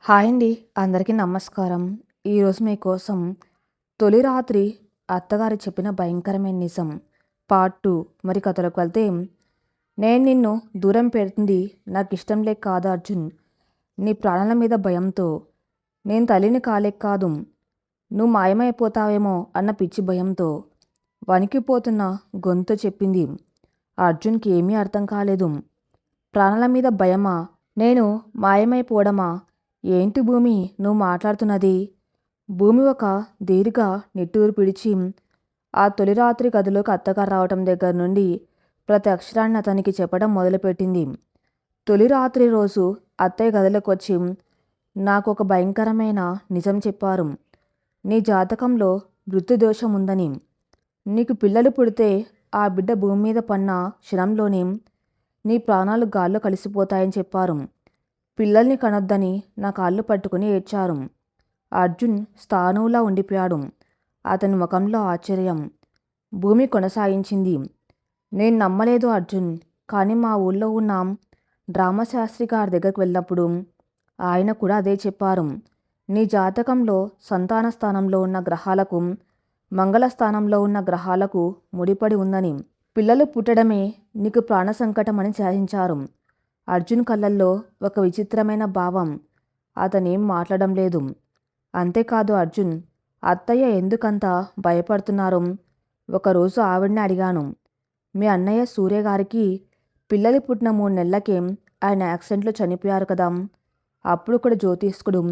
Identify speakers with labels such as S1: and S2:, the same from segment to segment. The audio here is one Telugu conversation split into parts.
S1: హాయ్ అండి. అందరికీ నమస్కారం. ఈరోజు మీకోసం 'తొలి రాత్రి అత్తగారు చెప్పిన భయంకరమైన నిజం' పార్ట్ 2 మరి కథలోకి వెళ్తే, నేను నిన్ను దూరం పెడుతుంది నాకిష్టం లేక కాదు అర్జున్. నీ ప్రాణాల మీద భయంతో. నేను తల్లిని కాలేక కాదు. నువ్వు మాయమైపోతావేమో అన్న పిచ్చి భయంతో వణికిపోతున్న గొంతు చెప్పింది. అర్జున్‌కి ఏమీ అర్థం కాలేదు. ప్రాణాల మీద భయమా? నేను మాయమైపోవడమా? ఏంటి భూమి నువ్వు మాట్లాడుతున్నది? భూమి ఒక దీర్ఘ నిట్టూర్పు విడిచి ఆ తొలి రాత్రి గదిలోకి అత్తగారు రావటం దగ్గర నుండి ప్రతి అక్షరాన్ని అతనికి చెప్పడం మొదలుపెట్టింది. తొలి రాత్రి రోజు అత్తయ్య గదిలోకి వచ్చి నాకు ఒక భయంకరమైన నిజం చెప్పారు. నీ జాతకంలో మృత్యుదోషం ఉందని. నీకు పిల్లలు పుడితే ఆ బిడ్డ భూమి మీద పడిన క్షణంలోనే నీ ప్రాణాలు గాల్లో కలిసిపోతాయని చెప్పారు. పిల్లల్ని కనొద్దని నా కాళ్ళు పట్టుకుని ఏడ్చారు. అర్జున్ స్థాణువులా ఉండిపోయాడు. అతని ముఖంలో ఆశ్చర్యం. భూమి కొనసాగించింది. నేను నమ్మలేదు అర్జున్. కానీ మా ఊళ్ళో ఉన్న డ్రామాశాస్త్రి గారి దగ్గరికి వెళ్ళినప్పుడు ఆయన కూడా అదే చెప్పారు. నీ జాతకంలో సంతాన స్థానంలో ఉన్న గ్రహాలకు మంగళ స్థానంలో ఉన్న గ్రహాలకు ముడిపడి ఉందని, పిల్లలు పుట్టడమే నీకు ప్రాణ సంకటం అని శాసించారు. అర్జున్ కళ్ళల్లో ఒక విచిత్రమైన భావం. అతనేం మాట్లాడడం లేదు. అంతేకాదు అర్జున్, అత్తయ్య ఎందుకంత భయపడుతున్నారు? ఒకరోజు ఆవిడని అడిగాను. మీ అన్నయ్య సూర్య గారికి పిల్లలు పుట్టిన 3 నెలలకే ఆయన యాక్సిడెంట్లో చనిపోయారు కదా. అప్పుడు కూడా జ్యోతిష్కుడు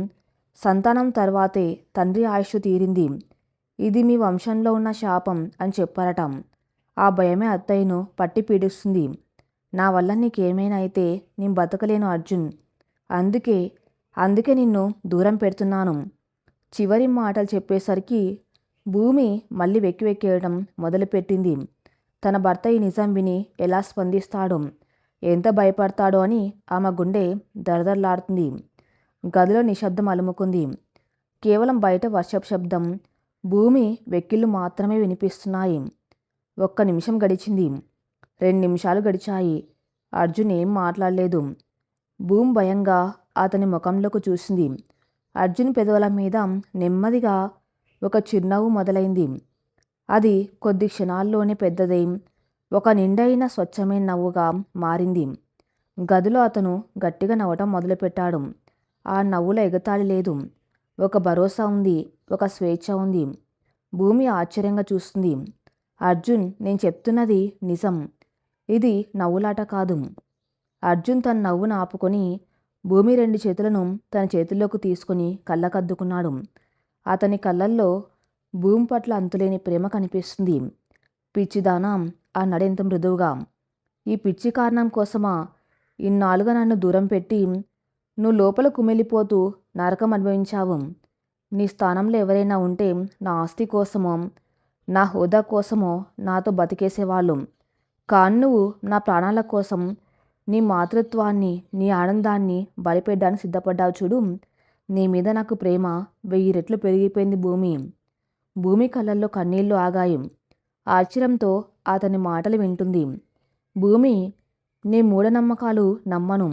S1: సంతానం తర్వాతే తండ్రి ఆయుష్ తీరింది. ఇది మీ వంశంలో ఉన్న శాపం అని చెప్పారట. ఆ భయమే అత్తయ్యను పట్టి పీడిస్తుంది. నా వల్ల నీకేమైనా అయితే నేను బతకలేను అర్జున్. అందుకే నిన్ను దూరం పెడుతున్నాను. చివరి మాటలు చెప్పేసరికి భూమి మళ్ళీ వెక్కి వెక్కేయడం మొదలుపెట్టింది. తన భర్త ఈ నిజం విని ఎలా స్పందిస్తాడో, ఎంత భయపడతాడో అని ఆమె గుండె దరదరలాడుతుంది. గదిలో నిశ్శబ్దం అలుముకుంది. కేవలం బయట వర్షపు శబ్దం, భూమి వెక్కిళ్ళు మాత్రమే వినిపిస్తున్నాయి. 1 నిమిషం గడిచింది. 2 నిమిషాలు గడిచాయి. అర్జున్ ఏం మాట్లాడలేదు. భూమి భయంగా అతని ముఖంలోకి చూసింది. అర్జున్ పెదవుల మీద నెమ్మదిగా ఒక చిరునవ్వు మొదలైంది. అది కొద్ది క్షణాల్లోనే పెద్దదై ఒక నిండైన స్వచ్ఛమైన నవ్వుగా మారింది. గదిలో అతను గట్టిగా నవ్వటం మొదలుపెట్టాడు. ఆ నవ్వులో ఎగతాళి లేదు. ఒక భరోసా ఉంది. ఒక స్వేచ్ఛ ఉంది. భూమి ఆశ్చర్యంగా చూస్తుంది. అర్జున్, నేను చెప్తున్నది నిజం. ఇది నవ్వులాట కాదు. అర్జున్ తన నవ్వును ఆపుకొని భూమి 2 చేతులను తన చేతుల్లోకి తీసుకుని కళ్ళకద్దుకున్నాడు. అతని కళ్ళల్లో భూమి పట్ల అంతులేని ప్రేమ కనిపిస్తుంది. పిచ్చిదానా అన్నాడు ఎంత మృదువుగా. ఈ పిచ్చి కారణం కోసమా ఇన్నాళ్ళుగా నన్ను దూరం పెట్టి నువ్వు లోపల కుమిలిపోతూ నరకం అనుభవించావు. నీ స్థానంలో ఎవరైనా ఉంటే నా ఆస్తి కోసమో నా హోదా కోసమో నాతో బతికేసేవాళ్ళు. కానీ నువ్వు నా ప్రాణాల కోసం, నీ మాతృత్వాన్ని, నీ ఆనందాన్ని బలిపెట్టడానికి సిద్ధపడ్డావు చూడు. నీ మీద నాకు ప్రేమ 1000 రెట్లు పెరిగిపోయింది భూమి. భూమి కళ్ళల్లో కన్నీళ్లు ఆగాయి. ఆశ్చర్యంతో అతని మాటలు వింటుంది. భూమి, నీ మూఢనమ్మకాలు నమ్మను.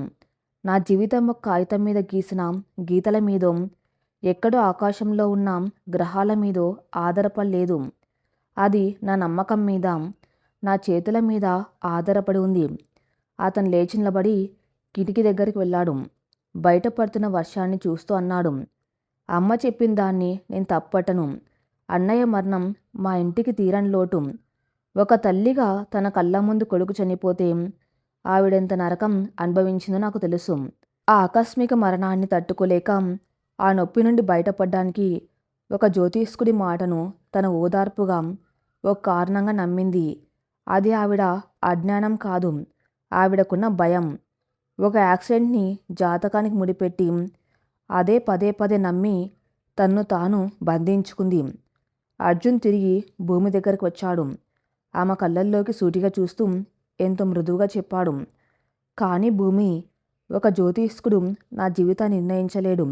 S1: నా జీవితం ఒక కాగితం మీద గీసిన గీతల మీదో, ఎక్కడో ఆకాశంలో ఉన్న గ్రహాల మీదో ఆధారపడలేదు. అది నా నమ్మకం మీద, నా చేతుల మీద ఆధారపడి ఉంది. అతను లేచి నిలబడి కిటికీ దగ్గరికి వెళ్ళాడు. బయట పడుతున్న వర్షాన్ని చూస్తూ అన్నాడు. అమ్మ చెప్పిన దాన్ని నేను తప్పట్టను. అన్నయ్య మరణం మా ఇంటికి తీరని లోటు. ఒక తల్లిగా తన కళ్ళ ముందు కొడుకు చనిపోతే ఆవిడెంత నరకం అనుభవించిందో నాకు తెలుసు. ఆ ఆకస్మిక మరణాన్ని తట్టుకోలేక ఆ నొప్పి నుండి బయటపడడానికి ఒక జ్యోతిష్కుడి మాటను తన ఓదార్పుగా ఒక కారణంగా నమ్మింది. అది ఆవిడ అజ్ఞానం కాదు, ఆవిడకున్న భయం. ఒక యాక్సిడెంట్ని జాతకానికి ముడిపెట్టి అదే పదే పదే నమ్మి తన్ను తాను బంధించుకుంది. అర్జున్ తిరిగి భూమి దగ్గరకు వచ్చాడు. ఆమె కళ్ళల్లోకి సూటిగా చూస్తూ ఎంతో మృదువుగా చెప్పాడు. కానీ భూమి, ఒక జ్యోతిష్కుడు నా జీవితాన్ని నిర్ణయించలేడు.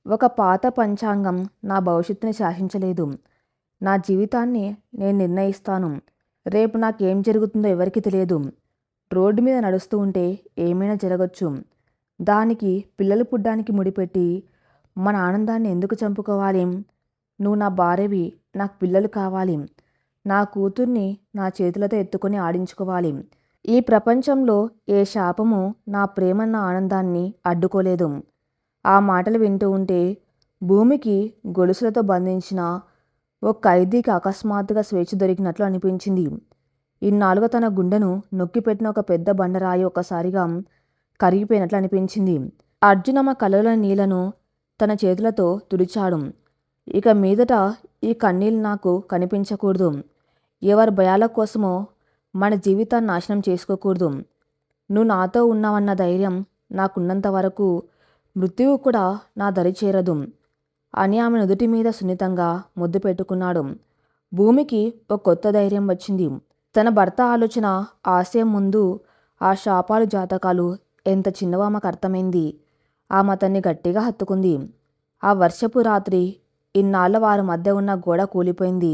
S1: ఒక పాత పంచాంగం నా భవిష్యత్తుని శాసించలేదు. నా జీవితాన్ని నేను నిర్ణయిస్తాను. రేపు నాకేం జరుగుతుందో ఎవరికి తెలియదు. రోడ్డు మీద నడుస్తూ ఉంటే ఏమైనా జరగచ్చు. దానికి పిల్లలు పుట్టడానికి ముడిపెట్టి మన ఆనందాన్ని ఎందుకు చంపుకోవాలి? నువ్వు నా భార్యవి, నాకు పిల్లలు కావాలి. నా కూతుర్ని నా చేతులతో ఎత్తుకొని ఆడించుకోవాలి. ఈ ప్రపంచంలో ఏ శాపము నా ప్రేమన్న ఆనందాన్ని అడ్డుకోలేదు. ఆ మాటలు వింటూ ఉంటే భూమికి గొలుసులతో బంధించిన ఓ ఖైదీకి అకస్మాత్తుగా స్వేచ్ఛ దొరికినట్లు అనిపించింది. ఇన్నాళ్ళుగా తన గుండెను నొక్కిపెట్టిన ఒక పెద్ద బండరాయి ఒక్కసారిగా కరిగిపోయినట్లు అనిపించింది. అర్జున్ ఆమె కళ్ళలోని నీళ్లను తన చేతులతో తుడిచాడు. ఇక మీదట ఈ కన్నీళ్ళు నాకు కనిపించకూడదు. ఎవరి భయాల కోసమో మన జీవితాన్ని నాశనం చేసుకోకూడదు. నువ్వు నాతో ఉన్నావన్న ధైర్యం నాకున్నంత వరకు మృత్యువు కూడా నా దరి చేరదు అని ఆమె నుదుటి మీద సున్నితంగా ముద్దు పెట్టుకున్నాడు. భూమికి ఒక కొత్త ధైర్యం వచ్చింది. తన భర్త ఆలోచన, ఆశయం ముందు ఆ శాపాలు, జాతకాలు ఎంత చిన్నవో ఆమెకు అర్థమైంది. ఆమె అతన్ని గట్టిగా హత్తుకుంది. ఆ వర్షపు రాత్రి ఇన్నాళ్ళ వారి మధ్య ఉన్న గోడ కూలిపోయింది.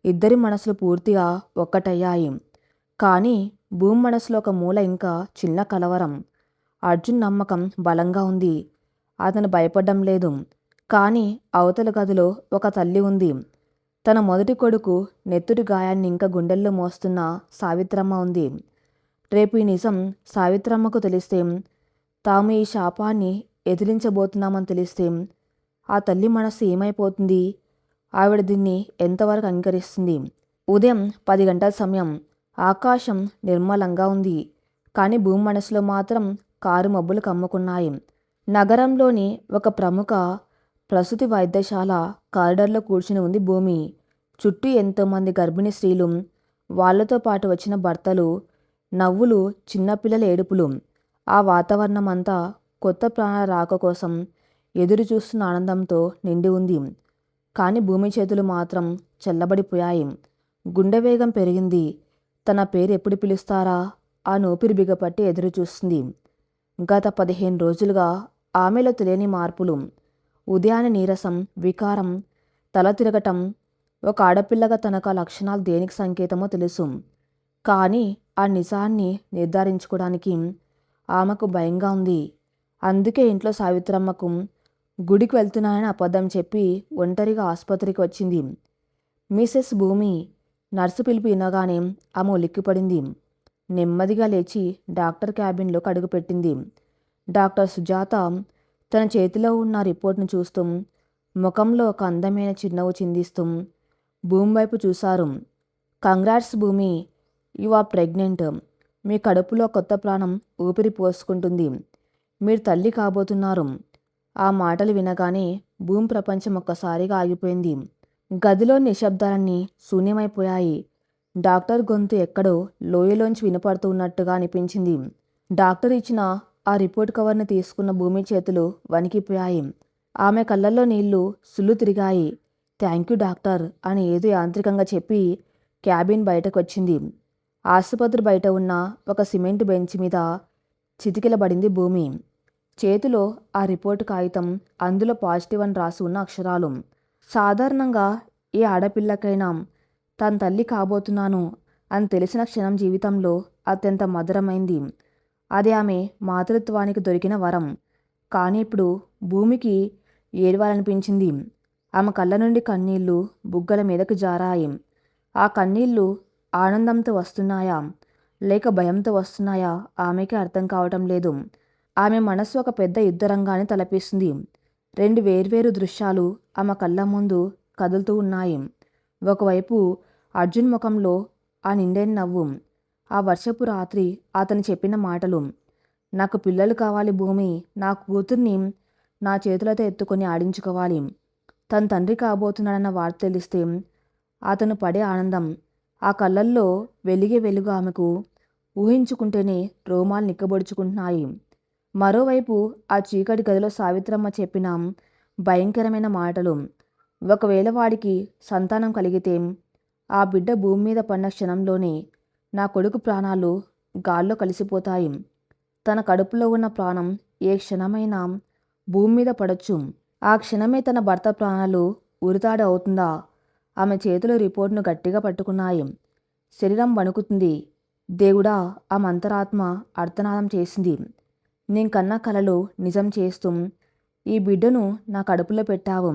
S1: ఇద్దరి మనసులు పూర్తిగా ఒక్కటయ్యాయి. కానీ భూమి మనసులో ఒక మూల ఇంకా చిన్న కలవరం. అర్జున్ నమ్మకం బలంగా ఉంది. అతను భయపడడం లేదు. కానీ అవతల గదిలో ఒక తల్లి ఉంది. తన మొదటి కొడుకు నెత్తుటి గాయాన్ని ఇంకా గుండెల్లో మోస్తున్న సావిత్రమ్మ ఉంది. రేపు ఈ నిజం సావిత్రమ్మకు తెలిస్తే, తాము ఈ శాపాన్ని ఎదిరించబోతున్నామని తెలిస్తే ఆ తల్లి మనస్సు ఏమైపోతుంది? ఆవిడ దీన్ని ఎంతవరకు అంగీకరిస్తుంది? ఉదయం 10 గంటల సమయం. ఆకాశం నిర్మలంగా ఉంది. కానీ భూమి మనసులో మాత్రం కారు మబ్బులు కమ్ముకున్నాయి. నగరంలోని ఒక ప్రముఖ ప్రసూతి వైద్యశాల కారిడార్లో కూర్చుని ఉంది భూమి. చుట్టూ ఎంతోమంది గర్భిణీ స్త్రీలు, వాళ్లతో పాటు వచ్చిన భర్తలు, నవ్వులు, చిన్నపిల్లల ఏడుపులు. ఆ వాతావరణం అంతా కొత్త ప్రాణాల రాక కోసం ఎదురు చూస్తున్న ఆనందంతో నిండి ఉంది. కానీ భూమి చేతులు మాత్రం చల్లబడిపోయాయి. గుండె వేగం పెరిగింది. తన పేరు ఎప్పుడు పిలుస్తారా ఆ నూపిరి బిగపట్టి ఎదురు చూస్తుంది. గత 15 రోజులుగా ఆమెలో తెలియని మార్పులు. ఉదయాన్నే నీరసం, వికారం, తల తిరగటం. ఒక ఆడపిల్లగా తనకు ఆ లక్షణాలు దేనికి సంకేతమో తెలుసు. కానీ ఆ నిజాన్ని నిర్ధారించుకోవడానికి ఆమెకు భయంగా ఉంది. అందుకే ఇంట్లో సావిత్రమ్మకు గుడికి వెళ్తున్నానని అబద్ధం చెప్పి ఒంటరిగా ఆసుపత్రికి వచ్చింది. మిసెస్ భూమి నర్సు పిలుపు వినగానే ఆమె ఉలిక్కిపడింది. నెమ్మదిగా లేచి డాక్టర్ క్యాబిన్లోకి అడుగుపెట్టింది. డాక్టర్ సుజాత తన చేతిలో ఉన్న రిపోర్ట్ను చూస్తూ ముఖంలో ఒక అందమైన చిరునవ్వు చిందిస్తూ భూమి వైపు చూశారు. కంగ్రాట్స్ భూమి, యు ఆర్ ప్రెగ్నెంట్. మీ కడుపులో కొత్త ప్రాణం ఊపిరి పోసుకుంటుంది. మీరు తల్లి కాబోతున్నారు. ఆ మాటలు వినగానే భూమి ప్రపంచం ఒక్కసారిగా ఆగిపోయింది. గదిలో నిశ్శబ్దాలన్నీ శూన్యమైపోయాయి. డాక్టర్ గొంతు ఎక్కడో లోయలోంచి వినపడుతూ ఉన్నట్టుగా అనిపించింది. డాక్టర్ ఇచ్చిన ఆ రిపోర్ట్ కవర్ని తీసుకున్న భూమి చేతులు వణికిపోయాయి. ఆమె కళ్ళల్లో నీళ్లు సుళ్ళు తిరిగాయి. థ్యాంక్ యూ డాక్టర్ అని ఏదో యాంత్రికంగా చెప్పి క్యాబిన్ బయటకు వచ్చింది. ఆసుపత్రి బయట ఉన్న ఒక సిమెంట్ బెంచ్ మీద చితికిలబడింది భూమి. చేతిలో ఆ రిపోర్టు కాగితం, అందులో పాజిటివ్ అని రాసి ఉన్న అక్షరాలు. సాధారణంగా ఏ ఆడపిల్లకైనా తన తల్లి కాబోతున్నాను అని తెలిసిన క్షణం జీవితంలో అత్యంత మధురమైంది. అది ఆమె మాతృత్వానికి దొరికిన వరం. కానీ ఇప్పుడు భూమికి ఏడవాలనిపించింది. ఆమె కళ్ళ నుండి కన్నీళ్లు బుగ్గల మీదకు జారాయి. ఆ కన్నీళ్లు ఆనందంతో వస్తున్నాయా లేక భయంతో వస్తున్నాయా ఆమెకే అర్థం కావటం లేదు. ఆమె మనస్సు ఒక పెద్ద యుద్ధరంగాన్ని తలపిస్తుంది. 2 వేర్వేరు దృశ్యాలు ఆమె కళ్ళ ముందు కదులుతూ ఉన్నాయి. ఒకవైపు అర్జున్ ముఖంలో ఆ నిండైన నవ్వు, ఆ వర్షపు రాత్రి అతను చెప్పిన మాటలు, నాకు పిల్లలు కావాలి భూమి, నా కూతుర్ని నా చేతులతో ఎత్తుకొని ఆడించుకోవాలి. తన తండ్రి కాబోతున్నాడన్న వార్త తెలిస్తే అతను పడే ఆనందం. ఆ కళ్ళల్లో వెలిగే వెలుగు ఆమెకు ఊహించుకుంటేనే రోమాలు నిక్కబొడుచుకుంటున్నాయి. మరోవైపు ఆ చీకటి గదిలో సావిత్రమ్మ చెప్పిన భయంకరమైన మాటలు. ఒకవేళ వాడికి సంతానం కలిగితే ఆ బిడ్డ భూమి మీద పడిన క్షణంలోనే నా కొడుకు ప్రాణాలు గాల్లో కలిసిపోతాయి. తన కడుపులో ఉన్న ప్రాణం ఏ క్షణమైనా భూమి మీద పడొచ్చు. ఆ క్షణమే తన భర్త ప్రాణాలు ఉరితాడు అవుతుందా? ఆమె చేతులు రిపోర్ట్ను గట్టిగా పట్టుకున్నాయి. శరీరం వణుకుతుంది. దేవుడా, ఆమె అంతరాత్మ అర్తనాదం చేసింది. నేను కన్న కలలు నిజం చేస్తూ ఈ బిడ్డను నా కడుపులో పెట్టావు.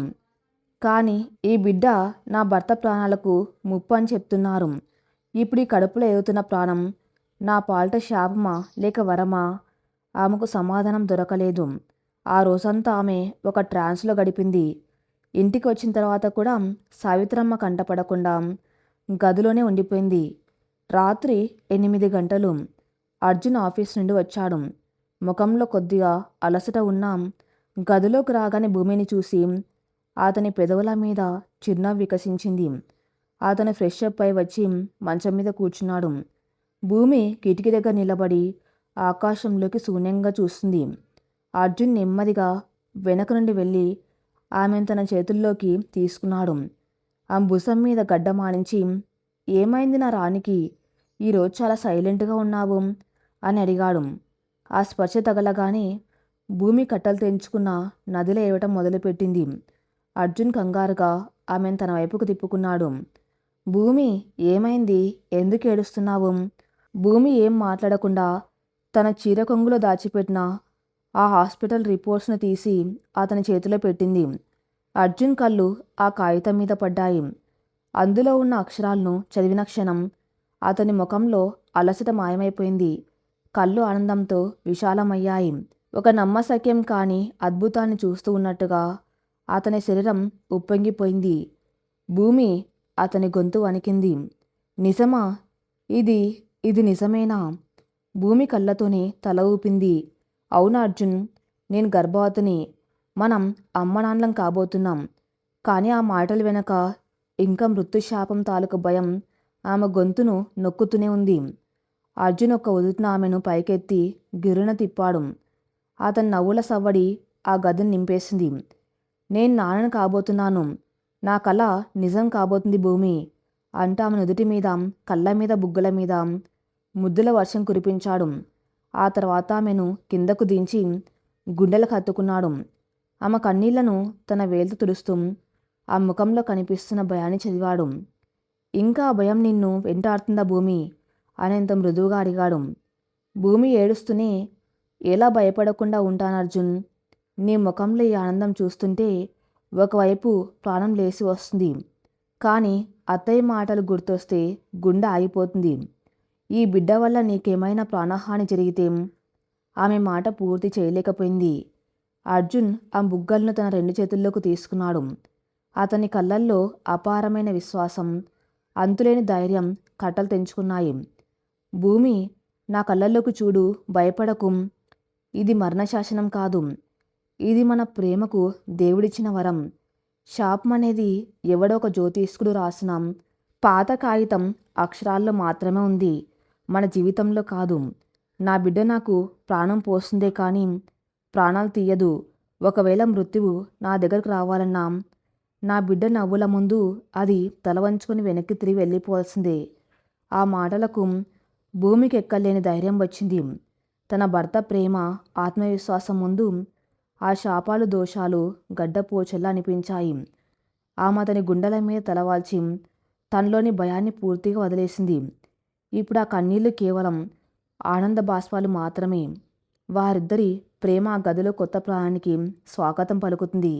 S1: కానీ ఈ బిడ్డ నా భర్త ప్రాణాలకు ముప్పు అని చెప్తున్నారు. ఇప్పుడు ఈ కడుపులో ఎదుగుతున్న ప్రాణం నా పాలిట శాపమా లేక వరమా? ఆమెకు సమాధానం దొరకలేదు. ఆ రోజంతా ఆమె ఒక ట్రాన్స్లో గడిపింది. ఇంటికి వచ్చిన తర్వాత కూడా సావిత్రమ్మ కంటపడకుండా గదిలోనే ఉండిపోయింది. రాత్రి 8 గంటలు. అర్జున్ ఆఫీస్ నుండి వచ్చాడు. ముఖంలో కొద్దిగా అలసట ఉన్నా గదిలోకి రాగానే భూమిని చూసి అతని పెదవుల మీద చిరునవ్వు వికసించింది. అతను ఫ్రెష్ అప్ అయి వచ్చి మంచం మీద కూర్చున్నాడు. భూమి కిటికీ దగ్గర నిలబడి ఆకాశంలోకి శూన్యంగా చూస్తుంది. అర్జున్ నెమ్మదిగా వెనక నుండి వెళ్ళి ఆమెను తన చేతుల్లోకి తీసుకున్నాడు. ఆమె భుజం మీద గడ్డ మానించి, ఏమైంది నా రాణికి? ఈరోజు చాలా సైలెంట్గా ఉన్నావు అని అడిగాడు. ఆ స్పర్శ తగలగానే భూమి కట్టలు తెంచుకున్న నదిలో ఏవటం మొదలుపెట్టింది. అర్జున్ కంగారుగా ఆమెను తన వైపుకు తిప్పుకున్నాడు. భూమి, ఏమైంది? ఎందుకు ఏడుస్తున్నావు? భూమి ఏం మాట్లాడకుండా తన చీర కొంగులో దాచిపెట్టిన ఆ హాస్పిటల్ రిపోర్ట్స్ను తీసి అతని చేతిలో పెట్టింది. అర్జున్ కళ్ళు ఆ కాగితం మీద పడ్డాయి. అందులో ఉన్న అక్షరాలను చదివిన క్షణం అతని ముఖంలో అలసట మాయమైపోయింది. కళ్ళు ఆనందంతో విశాలమయ్యాయి. ఒక నమ్మశక్యం కాని అద్భుతాన్ని చూస్తూ ఉన్నట్టుగా అతని శరీరం ఉప్పొంగిపోయింది. భూమి, అతని గొంతు వణికింది. నిజమా? ఇది నిజమేనా? భూమి కళ్ళతోనే తల ఊపింది. అవునా అర్జున్, నేను గర్భవతిని. మనం అమ్మనాన్నలం కాబోతున్నాం. కానీ ఆ మాటల వెనక ఇంకా మృత్యుశాపం తాలూకు భయం ఆమె గొంతును నొక్కుతూనే ఉంది. అర్జున్ ఒక్క ఉదుటిన ఆమెను పైకెత్తి గిర్రున తిప్పాడు. అతని నవ్వుల సవ్వడి ఆ గదిని నింపేసింది. నేను నాన్నను కాబోతున్నాను. నా కళ నిజం కాబోతుంది భూమి అంటూ ఆమె నుదుటి మీద, కళ్ళ మీద, బుగ్గల మీద ముద్దుల వర్షం కురిపించాడు. ఆ తర్వాత ఆమెను కిందకు దించి గుండెలకు హత్తుకున్నాడు. ఆమె కన్నీళ్లను తన వేలుతో తుడుస్తూ ఆ ముఖంలో కనిపిస్తున్న భయాన్ని చదివాడు. ఇంకా ఆ భయం నిన్ను వెంటాడుతుందా భూమి అనేంత మృదువుగా అడిగాడు. భూమి ఏడుస్తూనే, ఎలా భయపడకుండా ఉంటాను అర్జున్? నీ ముఖంలో ఈ ఆనందం చూస్తుంటే ఒకవైపు ప్రాణం లేచి వస్తుంది. కానీ అత్తయ్య మాటలు గుర్తొస్తే గుండె ఆగిపోతుంది. ఈ బిడ్డ వల్ల నీకేమైనా ప్రాణహాని జరిగితే? ఆమె మాట పూర్తి చేయలేకపోయింది. అర్జున్ ఆ బుగ్గలను తన 2 చేతుల్లోకి తీసుకున్నాడు. అతని కళ్ళల్లో అపారమైన విశ్వాసం, అంతులేని ధైర్యం కట్టలు తెంచుకున్నాయి. భూమి, నా కళ్ళల్లోకి చూడు, భయపడకు. ఇది మరణశాసనం కాదు. ఇది మన ప్రేమకు దేవుడిచ్చిన వరం. శాపం అనేది ఎవడో ఒక జ్యోతిష్కుడు రాసిన పాత కాగితం అక్షరాల్లో మాత్రమే ఉంది, మన జీవితంలో కాదు. నా బిడ్డ నాకు ప్రాణం పోస్తుందే కానీ ప్రాణాలు తీయదు. ఒకవేళ మృత్యువు నా దగ్గరకు రావాలన్నా నా బిడ్డ నవ్వుల ముందు అది తల వంచుకొని వెనక్కి తిరిగి వెళ్ళిపోవాల్సిందే. ఆ మాటలకు భూమికి ఎక్కలేని ధైర్యం వచ్చింది. తన భర్త ప్రేమ, ఆత్మవిశ్వాసం ముందు ఆ శాపాలు, దోషాలు గడ్డపోచల్లా అనిపించాయి. ఆమె అతని గుండెల మీద తలవాల్చి తనలోని భయాన్ని పూర్తిగా వదిలేసింది. ఇప్పుడు ఆ కన్నీళ్లు కేవలం ఆనంద బాష్పాలు మాత్రమే. వారిద్దరి ప్రేమ ఆ గదిలో కొత్త ప్రాణానికి స్వాగతం పలుకుతుంది.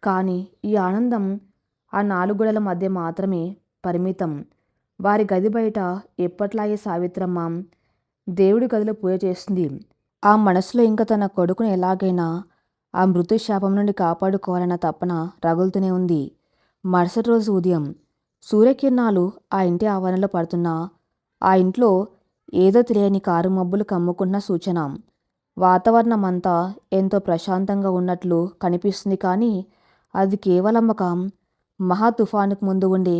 S1: కానీ ఈ ఆనందం ఆ 4 గోడల మధ్య మాత్రమే పరిమితం. వారి గది బయట ఎప్పట్లాగే సావిత్రమ్మ దేవుడి గదిలో పూజ చేస్తుంది. ఆ మనసులో ఇంకా తన కొడుకును ఎలాగైనా ఆ మృత్యు శాపం నుండి కాపాడుకోవాలన్న తపన రగులుతూనే ఉంది. మరుసటి రోజు ఉదయం సూర్యకిరణాలు ఆ ఇంటి ఆవరణలో పడుతున్నా ఆ ఇంట్లో ఏదో తెలియని కారు మబ్బులు కమ్ముకున్న సూచన. వాతావరణం అంతా ఎంతో ప్రశాంతంగా ఉన్నట్లు కనిపిస్తుంది. కానీ అది కేవలం ఒక మహా తుఫానుకు ముందు ఉండే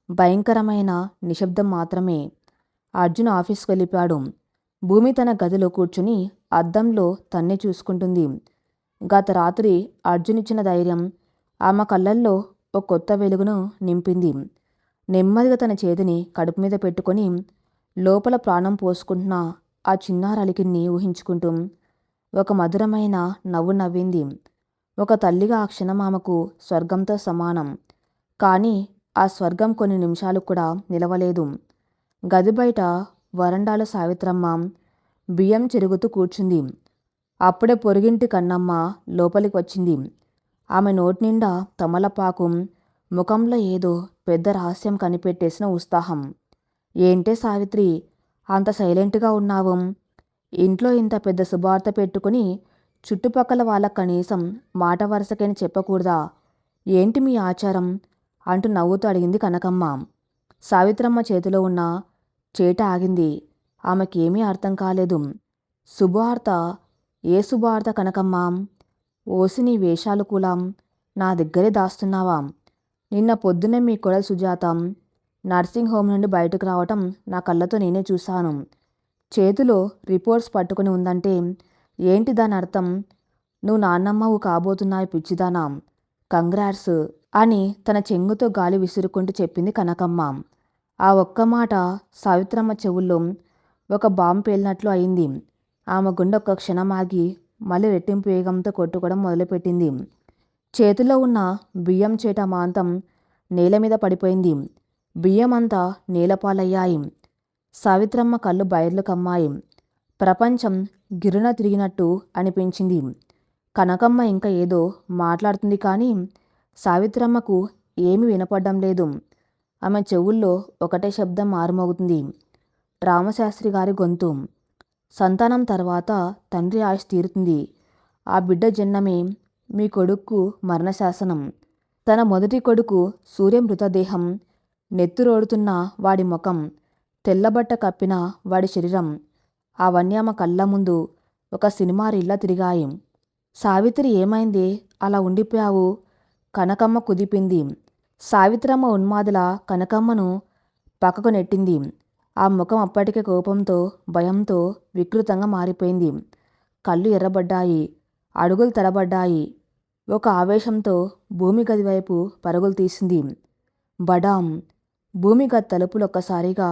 S1: భయంకరమైన నిశ్శబ్దం మాత్రమే. అర్జున్ ఆఫీస్కి వెళ్ళిపోయాడు. భూమి తన గదిలో కూర్చుని అద్దంలో తన్నే చూసుకుంటుంది. గత రాత్రి అర్జున్ ఇచ్చిన ధైర్యం ఆమె కళ్ళల్లో ఒక కొత్త వెలుగును నింపింది. నెమ్మదిగా తన చేతిని కడుపు మీద పెట్టుకొని లోపల ప్రాణం పోసుకుంటున్న ఆ చిన్నారి అలికిడిని ఊహించుకుంటూ ఒక మధురమైన నవ్వు నవ్వింది. ఒక తల్లిగా ఆ క్షణం ఆమెకు స్వర్గంతో సమానం. కానీ ఆ స్వర్గం కొన్ని నిమిషాలు కూడా నిలవలేదు. గది బయట వరండాలో సావిత్రమ్మ బియ్యం చెరుగుతూ కూర్చుంది. అప్పుడే పొరుగింటి కన్నమ్మ లోపలికి వచ్చింది. ఆమె నోటి నిండా తమలపాకు, ముఖంలో ఏదో పెద్ద రహస్యం కనిపెట్టేసిన ఉత్సాహం. ఏంటే సావిత్రి, అంత సైలెంట్గా ఉన్నావు? ఇంట్లో ఇంత పెద్ద శుభార్త పెట్టుకుని చుట్టుపక్కల వాళ్ళకు కనీసం మాట వరుసకైనా చెప్పకూడదా? ఏంటి మీ ఆచారం? అంటూ నవ్వుతూ అడిగింది కనకమ్మ. సావిత్రమ్మ చేతిలో ఉన్న చేట ఆగింది. ఆమెకేమీ అర్థం కాలేదు. శుభవార్త? ఏ శుభవార్త కనకమ్మ? ఓసి నీ వేషాలు కూలాం నా దగ్గరే దాస్తున్నావా? నిన్న పొద్దున్నే మీ కోడలు సుజాత నర్సింగ్ హోమ్ నుండి బయటకు రావటం నా కళ్ళతో నేనే చూశాను. చేతిలో రిపోర్ట్స్ పట్టుకుని ఉందంటే ఏంటి దాని అర్థం? నువ్వు నాన్నమ్మవు కాబోతున్నావు పిచ్చిదానా. కంగ్రాట్స్ అని తన చెంగుతో గాలి విసురుకుంటూ చెప్పింది కనకమ్మ. ఆ ఒక్క మాట సావిత్రమ్మ చెవుల్లో ఒక బాంబు పేలినట్లు అయింది. ఆమె గుండె ఒక్క క్షణం ఆగి మళ్ళీ రెట్టింపు వేగంతో కొట్టుకోవడం మొదలుపెట్టింది. చేతిలో ఉన్న బియ్యం చేట మాంతం నేల మీద పడిపోయింది. బియ్యం అంతా నేలపాలయ్యాయి. సావిత్రమ్మ కళ్ళు బయర్లు కమ్మాయి. ప్రపంచం గిరున తిరిగినట్టు అనిపించింది. కనకమ్మ ఇంకా ఏదో మాట్లాడుతుంది కానీ సావిత్రమ్మకు ఏమీ వినపడ్డం లేదు. ఆమె చెవుల్లో ఒకటే శబ్దం మారుమోగుతుంది. రామశాస్త్రి గారి గొంతు. సంతానం తర్వాత తండ్రి ఆయుష్ తీరుతుంది. ఆ బిడ్డ జన్మమే మీ కొడుక్కు మరణశాసనం. తన మొదటి కొడుకు సూర్య మృతదేహం, నెత్తురోడుతున్న వాడి ముఖం, తెల్లబట్ట కప్పిన వాడి శరీరం అవన్నీ ఆమె కళ్ళ ముందు ఒక సినిమా రీల్లా తిరిగాయి. సావిత్రి, ఏమైంది? అలా ఉండిపోయావు? కనకమ్మ కుదిపింది. సావిత్రమ్మ ఉన్మాదుల కనకమ్మను పక్కకు నెట్టింది. ఆ ముఖం అప్పటికే కోపంతో, భయంతో వికృతంగా మారిపోయింది. కళ్ళు ఎర్రబడ్డాయి. అడుగులు తడబడ్డాయి. ఒక ఆవేశంతో భూమి గది వైపు పరుగులు తీసింది. బడాం! భూమి గది తలుపులు ఒక్కసారిగా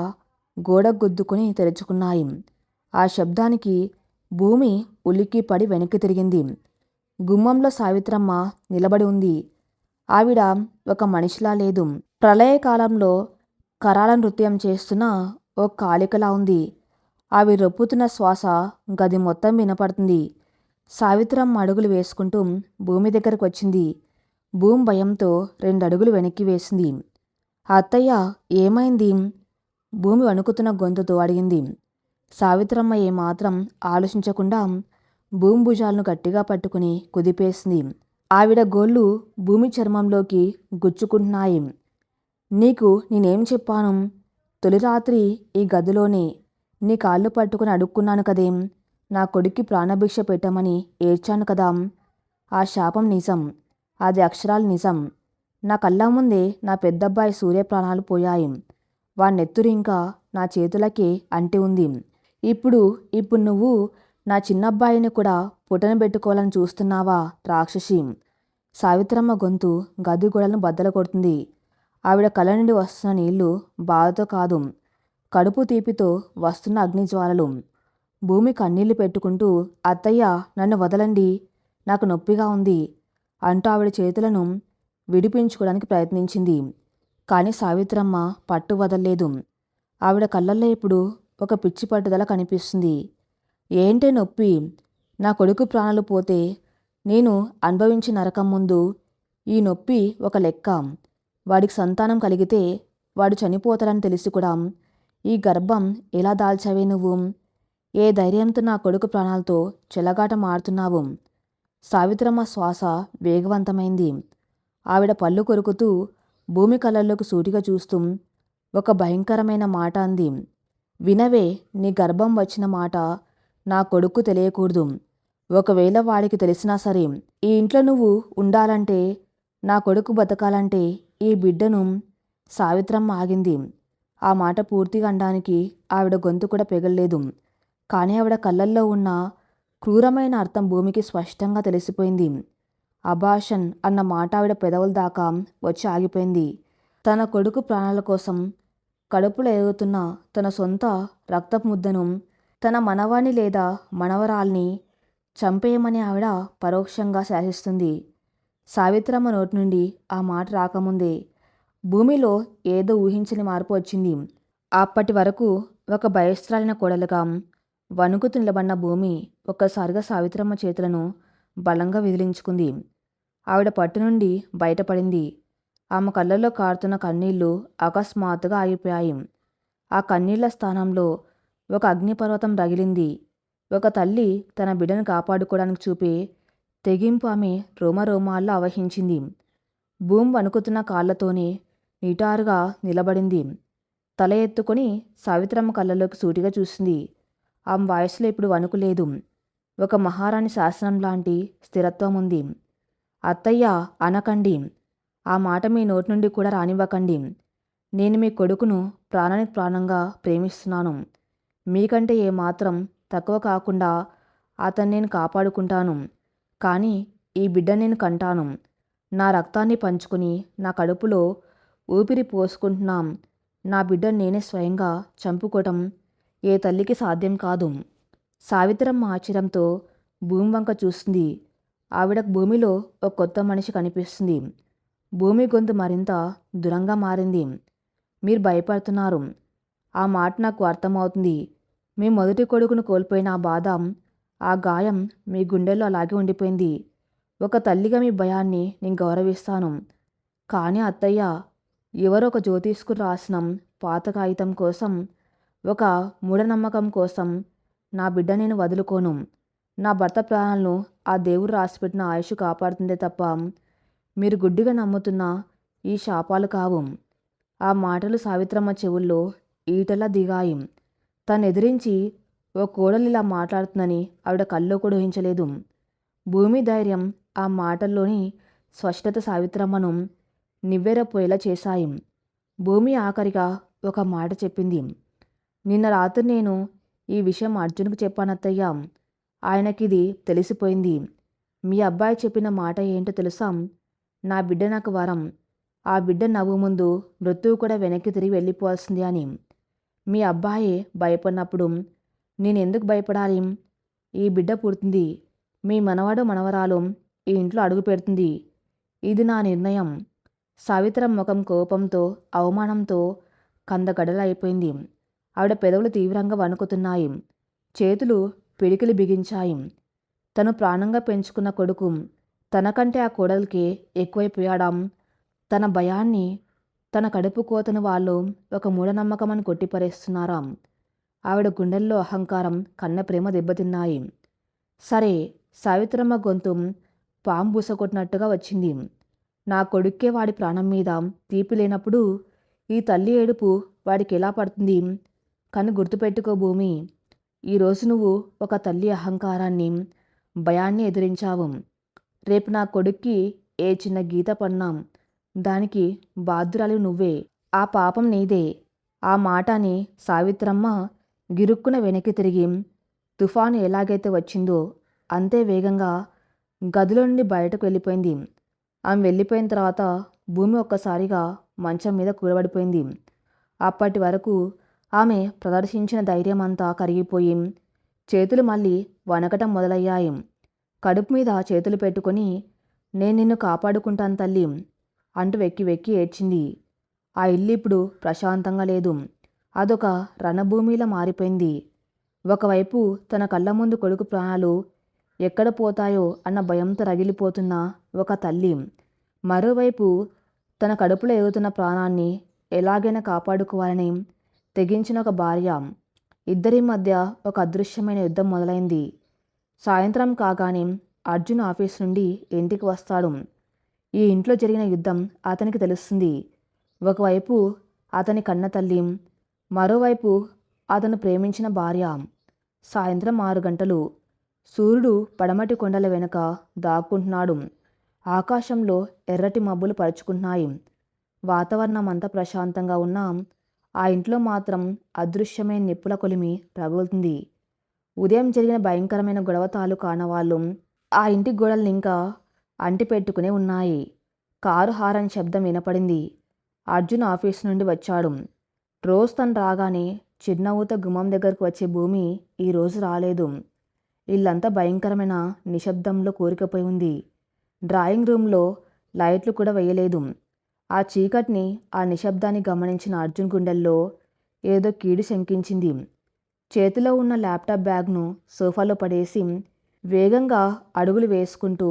S1: గోడకు గుద్దుకుని తెరుచుకున్నాయి. ఆ శబ్దానికి భూమి ఉలిక్కి పడి వెనక్కి తిరిగింది. గుమ్మంలో సావిత్రమ్మ నిలబడి ఉంది. ఆవిడ ఒక మనిషిలా లేదు. ప్రళయకాలంలో కరాళ నృత్యం చేస్తున్న ఓ కాళికలా ఉంది. ఆవి రొప్పుతున్న శ్వాస గది మొత్తం వినపడుతుంది. సావిత్రమ్మ అడుగులు వేసుకుంటూ భూమి దగ్గరకు వచ్చింది. భూమి భయంతో 2 అడుగులు వెనక్కి వేసింది. అత్తయ్య, ఏమైంది? భూమి వణుకుతున్న గొంతుతో అడిగింది. సావిత్రమ్మ ఏమాత్రం ఆలోచించకుండా భూమి భుజాలను గట్టిగా పట్టుకుని కుదిపేసింది. ఆవిడ గోళ్ళు భూమి చర్మంలోకి గుచ్చుకుంటున్నాయి. నీకు నేనేం చెప్పాను? తొలి రాత్రి ఈ గదిలోనే నీ కాళ్ళు పట్టుకుని అడుక్కున్నాను కదేం? నా కొడుక్కి ప్రాణభిక్ష పెట్టమని ఏడ్చాను కదా. ఆ శాపం నిజం. అది అక్షరాలు నిజం. నా కళ్ళ ముందే నా పెద్దబ్బాయి సూర్య ప్రాణాలు పోయాయి. వాణ్ణెత్తురు ఇంకా నా చేతులకే అంటి ఉంది. ఇప్పుడు నువ్వు నా చిన్నబ్బాయిని కూడా పుటన పెట్టుకోవాలని చూస్తున్నావా రాక్షసి? సావిత్రమ్మ గొంతు గది గోడలను బద్దలు కొడుతుంది. ఆవిడ కళ్ళ నుండి వస్తున్న నీళ్లు బాధతో కాదు, కడుపు తీపితో వస్తున్న అగ్నిజ్వాలలు. భూమి కన్నీళ్లు పెట్టుకుంటూ, అత్తయ్య, నన్ను వదలండి, నాకు నొప్పిగా ఉంది అంటూ ఆవిడ చేతులను విడిపించుకోవడానికి ప్రయత్నించింది. కానీ సావిత్రమ్మ పట్టు వదల్లేదు. ఆవిడ కళ్ళల్లో ఇప్పుడు ఒక పిచ్చి పట్టుదల కనిపిస్తుంది. ఏంటే నొప్పి? నా కొడుకు ప్రాణాలు పోతే నేను అనుభవించిన నరకం ముందు ఈ నొప్పి ఒక లెక్క. వాడికి సంతానం కలిగితే వాడు చనిపోతాడని తెలిసి కూడా ఈ గర్భం ఎలా దాల్చావే నువ్వు? ఏ ధైర్యంతో నా కొడుకు ప్రాణాలతో చెలగాటం ఆడుతున్నావు? సావిత్రమ్మ శ్వాస వేగవంతమైంది. ఆవిడ పళ్ళు కొరుకుతూ భూమి కళ్ళల్లోకి సూటిగా చూస్తూ ఒక భయంకరమైన మాట అంది. వినవే, నీ గర్భం వచ్చిన మాట నా కొడుకు తెలియకూడదు. ఒకవేళ వాడికి తెలిసినా సరే, ఈ ఇంట్లో నువ్వు ఉండాలంటే, నా కొడుకు బతకాలంటే ఈ బిడ్డను. సావిత్రమ్మ ఆగింది. ఆ మాట పూర్తిగా అనడానికి ఆవిడ గొంతు కూడా పెగల్లేదు. కానీ ఆవిడ కళ్ళల్లో ఉన్న క్రూరమైన అర్థం భూమికి స్పష్టంగా తెలిసిపోయింది. అబార్షన్ అన్న మాట ఆవిడ పెదవుల దాకా వచ్చి ఆగిపోయింది. తన కొడుకు ప్రాణాల కోసం కడుపులో ఎదుగుతున్న తన సొంత రక్తపు ముద్దను, తన మనవాణ్ణి లేదా మనవరాల్ని చంపేయమని ఆవిడ పరోక్షంగా శాసిస్తుంది. సావిత్రమ్మ నోటి నుండి ఆ మాట రాకముందే భూమిలో ఏదో ఊహించని మార్పు వచ్చింది. అప్పటి వరకు ఒక భయస్త్రాలైన కోడలుగా వణుకుతూ నిలబడిన భూమి ఒక్కసారిగా సావిత్రమ్మ చేతులను బలంగా విదిలించుకుంది. ఆవిడ పట్టు నుండి బయటపడింది. ఆమె కళ్ళల్లో కారుతున్న కన్నీళ్లు అకస్మాత్తుగా ఆగిపోయాయి. ఆ కన్నీళ్ల స్థానంలో ఒక అగ్నిపర్వతం రగిలింది. ఒక తల్లి తన బిడ్డను కాపాడుకోవడానికి చూపే తెగింపు ఆమె రోమరోమాల్లో ఆవహించింది. భూమి వణుకుతున్న కాళ్లతోనే నిటారుగా నిలబడింది. తల ఎత్తుకొని సావిత్రమ్మ కళ్ళలోకి సూటిగా చూసింది. ఆమె వాయిస్లో ఇప్పుడు వణుకు లేదు. ఒక మహారాణి శాసనం లాంటి స్థిరత్వం ఉంది. అత్తయ్య అనకండి. ఆ మాట మీ నోటి నుండి కూడా రానివ్వకండి. నేను మీ కొడుకును ప్రాణానికి ప్రాణంగా ప్రేమిస్తున్నాను. మీకంటే ఏమాత్రం తక్కువ కాకుండా అతన్ని నేను కాపాడుకుంటాను. కానీ ఈ బిడ్డను నేను కంటాను. నా రక్తాన్ని పంచుకుని నా కడుపులో ఊపిరి పోసుకుంటున్నాం. నా బిడ్డను నేనే స్వయంగా చంపుకోవటం ఏ తల్లికి సాధ్యం కాదు. సావిత్రమ్మ ఆశ్చర్యంతో భూమి వంక చూస్తుంది. ఆవిడకు భూమిలో ఒక కొత్త మనిషి కనిపిస్తుంది. భూమి గొంతు మరింత దూరంగా మారింది. మీరు భయపడుతున్నారు. ఆ మాట నాకు అర్థమవుతుంది. మీ మొదటి కొడుకును కోల్పోయిన ఆ బాధ, ఆ గాయం మీ గుండెల్లో అలాగే ఉండిపోయింది. ఒక తల్లిగా మీ భయాన్ని నేను గౌరవిస్తాను. కానీ అత్తయ్య, ఎవరో ఒక జ్యోతిష్కుడు రాసిన పాత కాగితం కోసం, ఒక మూఢనమ్మకం కోసం నా బిడ్డ నేను వదులుకోను. నా భర్త ప్రాణాలను ఆ దేవుడు రాసిపెట్టిన ఆయుష్ కాపాడుతుందే తప్ప మీరు గుడ్డిగా నమ్ముతున్న ఈ శాపాలు కావు. ఆ మాటలు సావిత్రమ్మ చెవుల్లో ఈటలా దిగాయి. తను ఎదిరించి ఓ కోడలు ఇలా మాట్లాడుతుందని ఆవిడ కల్లో కూడా ఊహించలేదు. భూమి ధైర్యం, ఆ మాటల్లోని స్పష్టత సావిత్రమ్మను నివ్వెరపోయేలా చేశాయి. భూమి ఆఖరిగా ఒక మాట చెప్పింది. నిన్న రాత్రి నేను ఈ విషయం అర్జున్కు చెప్పానత్తయ్య. ఆయనకిది తెలిసిపోయింది. మీ అబ్బాయి చెప్పిన మాట ఏంటో తెలుసా? నా బిడ్డ నాకు వరం. ఆ బిడ్డ నవ్వు ముందు మృత్యువు కూడా వెనక్కి తిరిగి వెళ్ళిపోవాల్సింది అని. మీ అబ్బాయి భయపడినప్పుడు నేనెందుకు భయపడాలి? ఈ బిడ్డ పుడుతుంది. మీ మనవడు మనవరాలు ఈ ఇంట్లో అడుగు పెడుతుంది. ఇది నా నిర్ణయం. సావిత్రమ్మ ముఖం కోపంతో అవమానంతో కందగడలైపోయింది. ఆవిడ పెదవులు తీవ్రంగా వణుకుతున్నాయి. చేతులు పిడికిలు బిగించాయి. తను ప్రాణంగా పెంచుకున్న కొడుకు తనకంటే ఆ కోడలికి ఎక్కువైపోయాడాం. తన భయాన్ని, తన కడుపు కోతను వాళ్ళు ఒక మూఢనమ్మకమని కొట్టిపరేస్తున్నారా? ఆవిడ గుండెల్లో అహంకారం, కన్న ప్రేమ దెబ్బతిన్నాయి. సరే, సావిత్రమ్మ గొంతు పాము బూసకొట్టినట్టుగా వచ్చింది. నా కొడుక్కే వాడి ప్రాణం మీద తీపి లేనప్పుడు ఈ తల్లి ఏడుపు వాడికి ఎలా పడుతుంది? కానీ గుర్తుపెట్టుకో భూమి, ఈరోజు నువ్వు ఒక తల్లి అహంకారాన్ని, భయాన్ని ఎదిరించావు. రేపు నా కొడుక్కి ఏ చిన్న గీత పడినా దానికి బాధ్యురాలు నువ్వే. ఆ పాపం నీదే. ఆ మాట అని సావిత్రమ్మ గిరుక్కున వెనక్కి తిరిగి తుఫాను ఎలాగైతే వచ్చిందో అంతే వేగంగా గదిలో నుండి బయటకు వెళ్ళిపోయింది. ఆమె వెళ్ళిపోయిన తర్వాత భూమి ఒక్కసారిగా మంచం మీద కూలబడిపోయింది. అప్పటి వరకు ఆమె ప్రదర్శించిన ధైర్యం అంతా కరిగిపోయి చేతులు మళ్ళీ వణకటం మొదలయ్యాయి. కడుపు మీద చేతులు పెట్టుకొని, నేను నిన్ను కాపాడుకుంటాను తల్లి అంటూ వెక్కి వెక్కి ఏడ్చింది. ఆ ఇల్లు ఇప్పుడు ప్రశాంతంగా లేదు. అదొక రణభూమిలా మారిపోయింది. ఒకవైపు తన కళ్ళ ముందు కొడుకు ప్రాణాలు ఎక్కడ పోతాయో అన్న భయంతో రగిలిపోతున్న ఒక తల్లి, మరోవైపు తన కడుపులో ఎగుతున్న ప్రాణాన్ని ఎలాగైనా కాపాడుకోవాలని తెగించిన ఒక భార్య. ఇద్దరి మధ్య ఒక అదృశ్యమైన యుద్ధం మొదలైంది. సాయంత్రం కాగానే అర్జున్ ఆఫీస్ నుండి ఇంటికి వస్తాడు. ఈ ఇంట్లో జరిగిన యుద్ధం అతనికి తెలుస్తుంది. ఒకవైపు అతని కన్న తల్లి, మరోవైపు అతను ప్రేమించిన భార్య. సాయంత్రం 6 గంటలు. సూర్యుడు పడమటి కొండల వెనుక దాక్కుంటున్నాడు. ఆకాశంలో ఎర్రటి మబ్బులు పరుచుకుంటున్నాయి. వాతావరణం అంతా ప్రశాంతంగా ఉన్నా ఆ ఇంట్లో మాత్రం అదృశ్యమైన నిప్పుల కొలిమి రగులుతుంది. ఉదయం జరిగిన భయంకరమైన గొడవ తాలూకు ఆనవాళ్ళు ఆ ఇంటి గోడల్ని ఇంకా అంటిపెట్టుకునే ఉన్నాయి. కారు హారన్ శబ్దం వినపడింది. అర్జున్ ఆఫీస్ నుండి వచ్చాడు. రోజు తను రాగానే చిరునవ్వుతో గుమ్మం దగ్గరకు వచ్చే భూమి ఈరోజు రాలేదు. ఇల్లంతా భయంకరమైన నిశ్శబ్దంలో కూరుకుపోయి ఉంది. డ్రాయింగ్ రూమ్లో లైట్లు కూడా వేయలేదు. ఆ చీకటిని, ఆ నిశ్శబ్దాన్ని గమనించిన అర్జున్ గుండెల్లో ఏదో కీడు శంకించింది. చేతిలో ఉన్న ల్యాప్టాప్ బ్యాగ్ను సోఫాలో పడేసి వేగంగా అడుగులు వేసుకుంటూ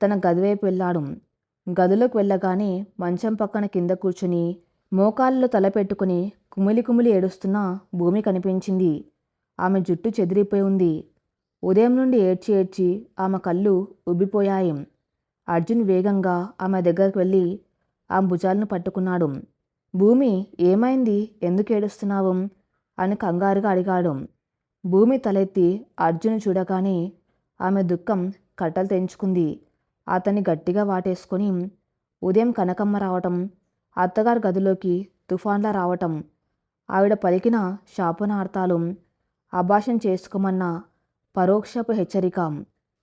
S1: తన గది వైపు వెళ్ళాడు. గదిలోకి వెళ్ళగానే మంచం పక్కన కింద కూర్చుని మోకాళ్ళలో తల పెట్టుకుని కుమిలి కుమిలి ఏడుస్తున్న భూమి కనిపించింది. ఆమె జుట్టు చెదిరిపోయి ఉంది. ఉదయం నుండి ఏడ్చి ఏడ్చి ఆమె కళ్ళు ఉబ్బిపోయాయి. అర్జున్ వేగంగా ఆమె దగ్గరకు వెళ్ళి ఆమె భుజాలను పట్టుకున్నాడు. భూమి, ఏమైంది? ఎందుకు ఏడుస్తున్నావు అని కంగారుగా అడిగాడు. భూమి తలెత్తి అర్జున్ చూడగానే ఆమె దుఃఖం కట్టలు తెంచుకుంది. అతన్ని గట్టిగా వాటేసుకొని, ఉదయం కనకమ్మ రావటం, అత్తగారి గదిలోకి తుఫాన్లా రావటం, ఆవిడ పలికిన శాపనార్థాలు, అభాషణ చేసుకోమన్న పరోక్షపు హెచ్చరిక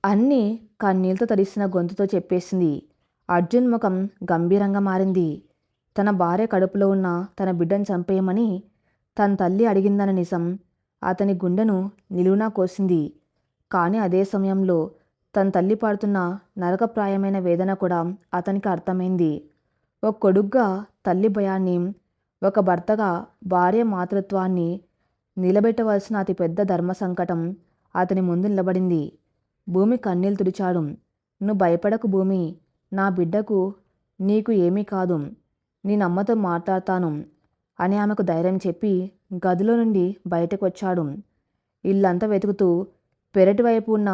S1: అన్నీ కన్నీళ్లతో తడిసిన గొంతుతో చెప్పేసింది. అర్జున్ ముఖం గంభీరంగా మారింది. తన భార్య కడుపులో ఉన్న తన బిడ్డను చంపేయమని తన తల్లి అడిగిందన్న నిజం అతని గుండెను నిలువునా కోసింది. కానీ అదే సమయంలో తన తల్లి పడుతున్న నరకప్రాయమైన వేదన కూడా అతనికి అర్థమైంది. ఒక కొడుగ్గా తల్లి భయాన్ని, ఒక భర్తగా భార్య మాతృత్వాన్ని నిలబెట్టవలసిన అతిపెద్ద ధర్మ సంకటం అతని ముందు నిలబడింది. భూమి కన్నీళ్లు తుడిచాడు. నువ్వు భయపడకు భూమి, నా బిడ్డకు నీకు ఏమీ కాదు, నేనమ్మతో మాట్లాడతాను అని ఆమెకు ధైర్యం చెప్పి గదిలో నుండి బయటకు వచ్చాడు. ఇల్లంతా వెతుకుతూ పెరటి వైపు ఉన్న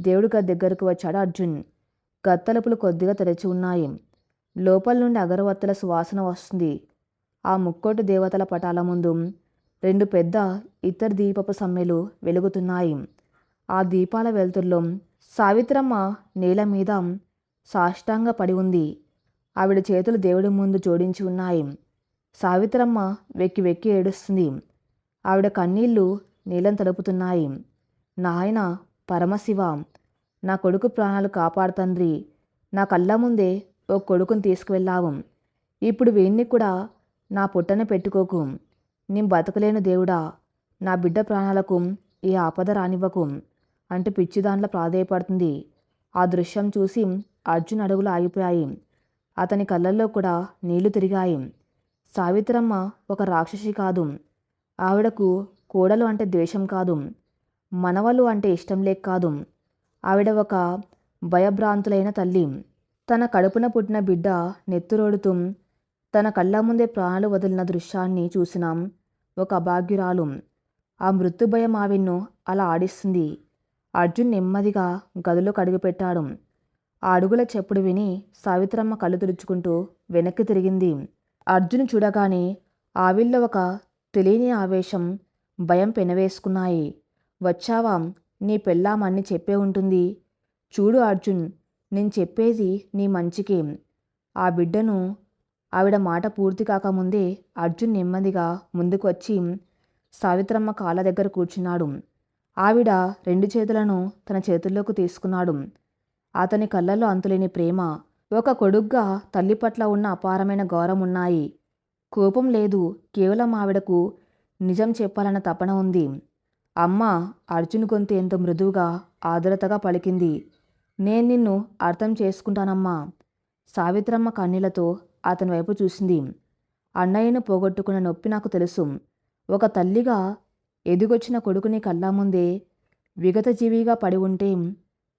S1: దేవుడి గది దగ్గరకు వచ్చాడు అర్జున్. గత్తలుపులు కొద్దిగా తెరచి ఉన్నాయి. లోపల నుండి అగరవత్తుల సువాసన వస్తుంది. ఆ ముక్కోటి దేవతల పటాల ముందు 2 పెద్ద ఇత్తడి దీపపు సమ్మెలు వెలుగుతున్నాయి. ఆ దీపాల వెలుతురులో సావిత్రమ్మ నేల మీద సాష్టాంగ పడి ఉంది. ఆవిడ చేతులు దేవుడి ముందు జోడించి ఉన్నాయి. సావిత్రమ్మ వెక్కి వెక్కి ఏడుస్తుంది. ఆవిడ కన్నీళ్లు నీళ్ళని తడుపుతున్నాయి. నాయన పరమశివ, నా కొడుకు ప్రాణాలు కాపాడుతండ్రి, నా కళ్ళ ముందే ఓ కొడుకుని తీసుకువెళ్ళావు. ఇప్పుడు వీణ్ణి కూడా నా పుట్టన పెట్టుకోకు. నేను బతకలేను దేవుడా, నా బిడ్డ ప్రాణాలకు ఏ ఆపద రానివ్వకు అంటూ పిచ్చిదాంట్లో ప్రాధేయపడుతుంది. ఆ దృశ్యం చూసి అర్జున్ అడుగులు ఆగిపోయాయి. అతని కళ్ళల్లో కూడా నీళ్లు తిరిగాయి. సావిత్రమ్మ ఒక రాక్షసి కాదు. ఆవిడకు కోడలు అంటే ద్వేషం కాదు, మనవలు అంటే ఇష్టం లేక కాదు. ఆవిడ ఒక భయభ్రాంతులైన తల్లి. తన కడుపున పుట్టిన బిడ్డ నెత్తురోడుతూ తన కళ్ళ ముందే ప్రాణాలు వదిలిన దృశ్యాన్ని చూసిన ఒక అభాగ్యురాలు. ఆ మృత్యుభయం ఆవిన్ను అలా ఆడిస్తుంది. అర్జున్ నెమ్మదిగా గదిలోకి అడుగుపెట్టాడు. ఆ అడుగుల చెప్పుడు విని సావిత్రమ్మ కళ్ళు తుడుచుకుంటూ వెనక్కి తిరిగింది. అర్జున్ చూడగానే ఆవిల్లో ఒక తెలియని ఆవేశం, భయం పెనవేసుకున్నాయి. వచ్చావా? నీ పెళ్ళామన్ని చెప్పే ఉంటుంది. చూడు అర్జున్, నేను చెప్పేది నీ మంచికే. ఆ బిడ్డను ఆవిడ మాట పూర్తి కాకముందే అర్జున్ నెమ్మదిగా ముందుకు వచ్చి సావిత్రమ్మ కాళ్ళ దగ్గర కూర్చున్నాడు. ఆవిడ 2 చేతులను తన చేతుల్లోకి తీసుకున్నాడు. అతని కళ్ళల్లో అంతులేని ప్రేమ, ఒక కొడుగ్గా తల్లి పట్ల ఉన్న అపారమైన గౌరవం ఉన్నాయి. కోపం లేదు, కేవలం ఆవిడకు నిజం చెప్పాలన్న తపన ఉంది. అమ్మ, అర్జున్ గొంతు ఎంతో మృదువుగా ఆదరతగా పలికింది. నేను నిన్ను అర్థం చేసుకుంటానమ్మా. సావిత్రమ్మ కన్నీళ్లతో అతని వైపు చూసింది. అన్నయ్యను పోగొట్టుకున్న నొప్పి నాకు తెలుసు. ఒక తల్లిగా ఎదిగొచ్చిన కొడుకుని కళ్ళ ముందే విగతజీవిగా పడి ఉంటే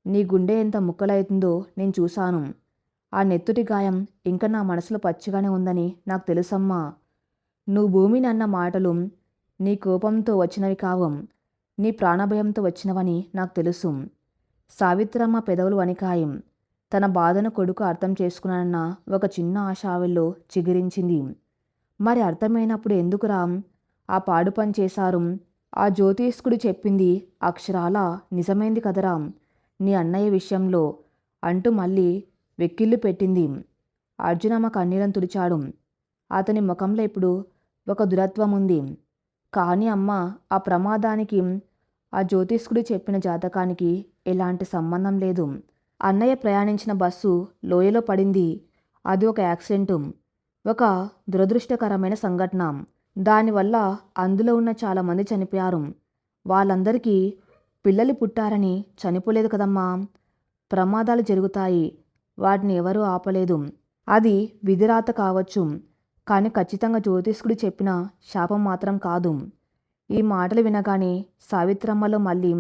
S1: నీ గుండె ఎంత ముక్కలవుతుందో నేను చూశాను. ఆ నెత్తుటి గాయం ఇంకా నా మనసులో పచ్చిగానే ఉందని నాకు తెలుసమ్మా. నువ్వు భూమిని అన్న మాటలు నీ కోపంతో వచ్చినవి కావు, నీ ప్రాణభయంతో వచ్చినవని నాకు తెలుసు. సావిత్రమ్మ పెదవులు వణికాయి. తన బాధను కొడుకు అర్థం చేసుకున్నానన్న ఒక చిన్న ఆశ ఆవిల్లో చిగురించింది. మరి అర్థమైనప్పుడు ఎందుకురా ఆ పాడు పని చేశారు? ఆ జ్యోతిష్కుడు చెప్పింది అక్షరాల నిజమైంది కదరా నీ అన్నయ్య విషయంలో అంటూ మళ్ళీ వెక్కిళ్ళు పెట్టింది. అర్జునమ్మ కన్నీళ్ళను తుడిచాడు. అతని ముఖంలో ఇప్పుడు ఒక దురత్వం ఉంది. కానీ అమ్మ, ఆ ప్రమాదానికి ఆ జ్యోతిష్కుడు చెప్పిన జాతకానికి ఎలాంటి సంబంధం లేదు. అన్నయ్య ప్రయాణించిన బస్సు లోయలో పడింది. అది ఒక యాక్సిడెంటు, ఒక దురదృష్టకరమైన సంఘటన. దానివల్ల అందులో ఉన్న చాలామంది చనిపోయారు. వాళ్ళందరికీ పిల్లలు పుట్టారని చనిపోలేదు కదమ్మా. ప్రమాదాలు జరుగుతాయి, వాటిని ఎవరూ ఆపలేదు. అది విధిరాత కావచ్చు, కానీ ఖచ్చితంగా జ్యోతిష్కుడు చెప్పిన శాపం మాత్రం కాదు. ఈ మాటలు వినగానే సావిత్రమ్మలో మళ్ళీ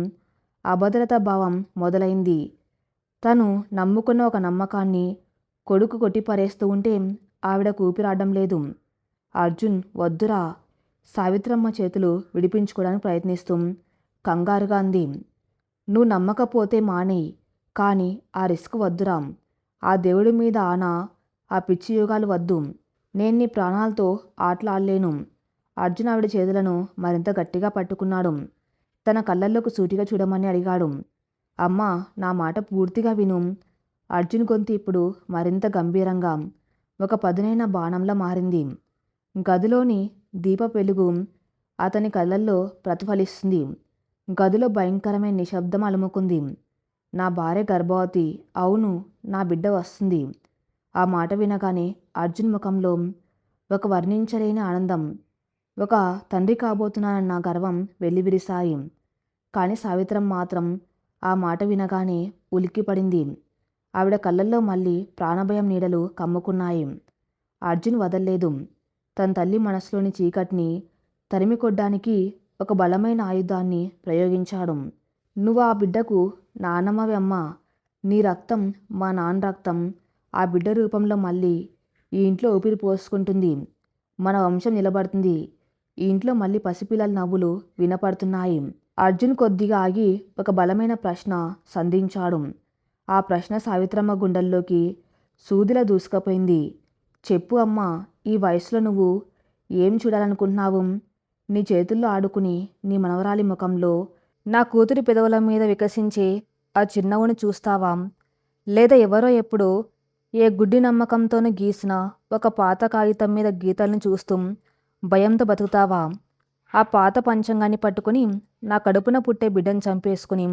S1: అభద్రతా భావం మొదలైంది. తను నమ్ముకున్న ఒక నమ్మకాన్ని కొడుకు కొట్టిపరేస్తూ ఉంటే ఆవిడకు ఊపిరాడడం లేదు. అర్జున్, వద్దురా. సావిత్రమ్మ చేతులు విడిపించుకోవడానికి ప్రయత్నిస్తూ కంగారుగా అంది. నువ్వు నమ్మకపోతే మానేయ్, కానీ ఆ రిస్క్ వద్దురా. ఆ దేవుడి మీద ఆనా, ఆ పిచ్చి యోగాలు వద్దు. నేను నీ ప్రాణాలతో ఆటలాడలేను. అర్జున్ ఆవిడ చేతులను మరింత గట్టిగా పట్టుకున్నాడు. తన కళ్ళల్లోకి సూటిగా చూడమని అడిగాడు. అమ్మా, నా మాట పూర్తిగా విను. అర్జున్ గొంతు ఇప్పుడు మరింత గంభీరంగా, ఒక పదునైన బాణంలా మారింది. గదిలోని దీప వెలుగు అతని కళ్ళల్లో ప్రతిఫలిస్తుంది. గదిలో భయంకరమైన నిశ్శబ్దం అలుముకుంది. నా భార్య గర్భవతి. అవును, నా బిడ్డ వస్తుంది. ఆ మాట వినగానే అర్జున్ ముఖంలో ఒక వర్ణించలేని ఆనందం, ఒక తండ్రి కాబోతున్నానన్న గర్వం వెల్లివిరిశాయి. కానీ సావిత్రం మాత్రం ఆ మాట వినగానే ఉలిక్కిపడింది. ఆవిడ కళ్ళల్లో మళ్ళీ ప్రాణభయం నీడలు కమ్ముకున్నాయి. అర్జున్ వదల్లేదు. తన తల్లి మనసులోని చీకటిని తరిమికొడ్డానికి ఒక బలమైన ఆయుధాన్ని ప్రయోగించాడు. నువ్వు ఆ బిడ్డకు నాన్నమ్మవి అమ్మ. నీ రక్తం మా నాన్న రక్తం ఆ బిడ్డ రూపంలో మళ్ళీ ఈ ఇంట్లో ఊపిరి పోసుకుంటుంది. మన వంశం నిలబడుతుంది. ఈ ఇంట్లో మళ్ళీ పసిపిల్లల నవ్వులు వినపడుతున్నాయి. అర్జున్ కొద్దిగా ఆగి ఒక బలమైన ప్రశ్న సంధించాడు. ఆ ప్రశ్న సావిత్రమ్మ గుండెల్లోకి సూదిలా దూసుకుపోయింది. చెప్పు అమ్మా, ఈ వయసులో నువ్వు ఏం చూడాలనుకుంటున్నావు? నీ చేతుల్లో ఆడుకుని నీ మనవరాలి ముఖంలో నా కూతురి పెదవుల మీద వికసించే ఆ చిరునవ్వును చూస్తావా? లేదా ఎవరో ఎప్పుడో ఏ గుడ్డి నమ్మకంతోనూ గీసిన ఒక పాత కాగితం మీద గీతలను చూస్తూ భయంతో బతుకుతావా? ఆ పాత పంచంగాన్ని పట్టుకుని నా కడుపున పుట్టే బిడ్డను చంపేసుకుని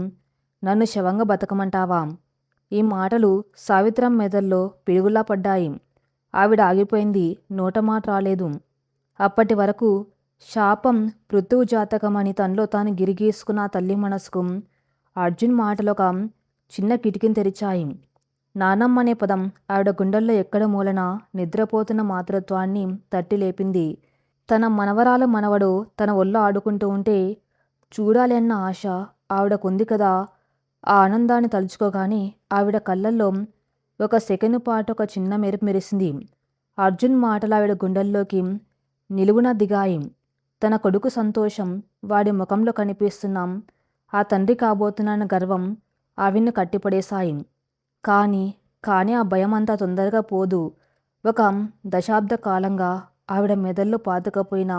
S1: నన్ను శవంగా బతకమంటావా? ఈ మాటలు సావిత్రం మెదల్లో పిడుగులా పడ్డాయి. ఆవిడ ఆగిపోయింది. నోట మాట రాలేదు. అప్పటి వరకు శాపం పృథువు జాతకమని తనలో తాను గిరిగీసుకున్న తల్లి మనసుకు అర్జున్ మాటలు ఒక చిన్న కిటికీని తెరిచాయి. నానమ్మ అనే పదం ఆవిడ గుండెల్లో ఎక్కడ మూలన నిద్రపోతున్న మాతృత్వాన్ని తట్టి లేపింది. తన మనవరాలు మనవడు తన ఒళ్ళో ఆడుకుంటూ ఉంటే చూడాలి అన్న ఆశ ఆవిడకుంది కదా. ఆ ఆనందాన్ని తలుచుకోగానే ఆవిడ కళ్ళల్లో ఒక సెకను పాటు ఒక చిన్న మెరుపు మెరిసింది. అర్జున్ మాటలు ఆవిడ గుండెల్లోకి నిలువున దిగాయి. తన కొడుకు సంతోషం, వాడి ముఖంలో కనిపిస్తున్నాం ఆ తండ్రి కాబోతున్న గర్వం ఆవిడ్ని కట్టిపడేశాయి. కానీ ఆ భయం అంతా తొందరగా పోదు. ఒక దశాబ్ద కాలంగా ఆవిడ మెదల్లో పాతుకపోయిన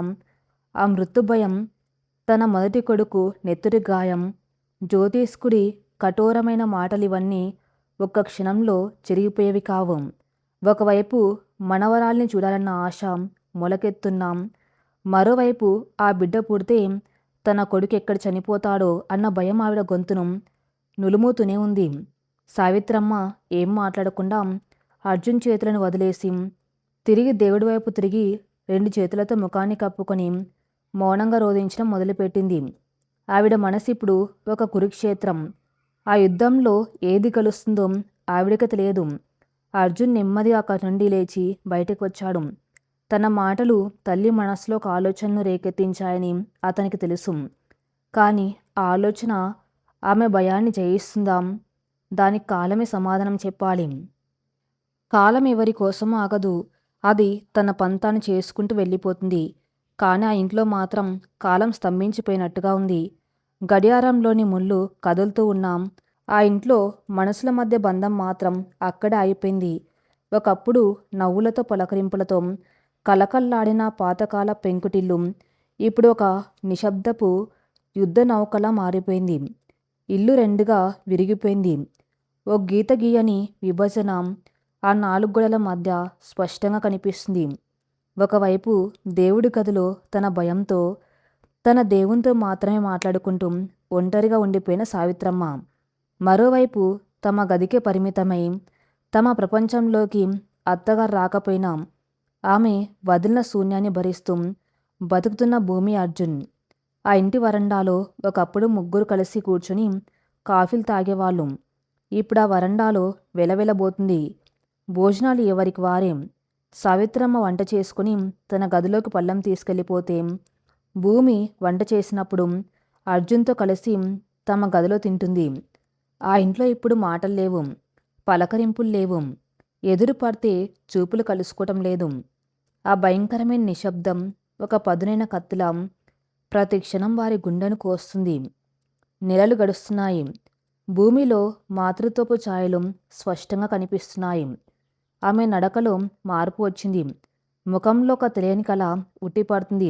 S1: ఆ మృత్యు భయం, తన మొదటి కొడుకు నెత్తురి గాయం, జ్యోతిష్కుడి కఠోరమైన మాటలు ఇవన్నీ ఒక్క క్షణంలో చెరిగిపోయేవి కావు. ఒకవైపు మనవరాల్ని చూడాలన్న ఆశ మొలకెత్తున్నాం, మరోవైపు ఆ బిడ్డ పుడితే తన కొడుకు ఎక్కడ చనిపోతాడో అన్న భయం ఆవిడ గొంతును నులుముతూనే ఉంది. సావిత్రమ్మ ఏం మాట్లాడకుండా అర్జున్ చేతులను వదిలేసి తిరిగి దేవుడి వైపు తిరిగి 2 చేతులతో ముఖాన్ని కప్పుకొని మౌనంగా రోధించడం మొదలుపెట్టింది. ఆవిడ మనసు ఇప్పుడు ఒక కురుక్షేత్రం. ఆ యుద్ధంలో ఏది గెలుస్తుందో ఆవిడకి తెలియదు. అర్జున్ నెమ్మదిగా అక్కడి నుండి లేచి బయటకు వచ్చాడు. తన మాటలు తల్లి మనసులో ఒక ఆలోచనను రేకెత్తించాయని అతనికి తెలుసు. కానీ ఆ ఆలోచన ఆమె భయాన్ని జయిస్తుందా? దానికి కాలమే సమాధానం చెప్పాలి. కాలం ఎవరి కోసం ఆగదు. అది తన పంతాన్ని చేసుకుంటూ వెళ్ళిపోతుంది. కానీ ఆ ఇంట్లో మాత్రం కాలం స్తంభించిపోయినట్టుగా ఉంది. గడియారంలోని ముళ్ళు కదులుతూ ఉన్నాం. ఆ ఇంట్లో మనసుల మధ్య బంధం మాత్రం అక్కడే అయిపోయింది. ఒకప్పుడు నవ్వులతో పలకరింపులతో కలకల్లాడిన పాతకాల పెంకుటిల్లు ఇప్పుడు ఒక నిశ్శబ్దపు యుద్ధ నౌకలా మారిపోయింది. ఇల్లు 2గా విరిగిపోయింది. ఓ గీత గీయని విభజన ఆ 4 గోడల మధ్య స్పష్టంగా కనిపిస్తుంది. ఒకవైపు దేవుడి గదిలో తన భయంతో, తన దేవునితో మాత్రమే మాట్లాడుకుంటూ ఒంటరిగా ఉండిపోయిన సావిత్రమ్మ, మరోవైపు తమ గదికే పరిమితమై తమ ప్రపంచంలోకి అత్తగారు రాకపోయినా ఆమె వదిలిన శూన్యాన్ని భరిస్తూ బతుకుతున్న భూమి అర్జున్. ఆ ఇంటి వరండాలో ఒకప్పుడు 3 కలిసి కూర్చుని కాఫీలు తాగేవాళ్ళు. ఇప్పుడు ఆ వరండాలో వెలవెలబోతుంది. భోజనాలు ఎవరికి వారే. సావిత్రమ్మ వంట చేసుకుని తన గదిలోకి పళ్ళెం తీసుకెళ్ళిపోతే భూమి వంట చేసినప్పుడు అర్జున్తో కలిసి తమ గదిలో తింటుంది. ఆ ఇంట్లో ఇప్పుడు మాటలు లేవు, పలకరింపులు లేవు, ఎదురు పడితే చూపులు కలుసుకోవటం లేదు. ఆ భయంకరమైన నిశ్శబ్దం ఒక పదునైన కత్తిలా ప్రతి క్షణం వారి గుండెను కోస్తుంది. నెలలు గడుస్తున్నాయి. భూమిలో మాతృత్వపు ఛాయలు స్పష్టంగా కనిపిస్తున్నాయి. ఆమె నడకలో మార్పు వచ్చింది. ముఖంలో ఒక తెలియని కళ ఉట్టిపడుతుంది.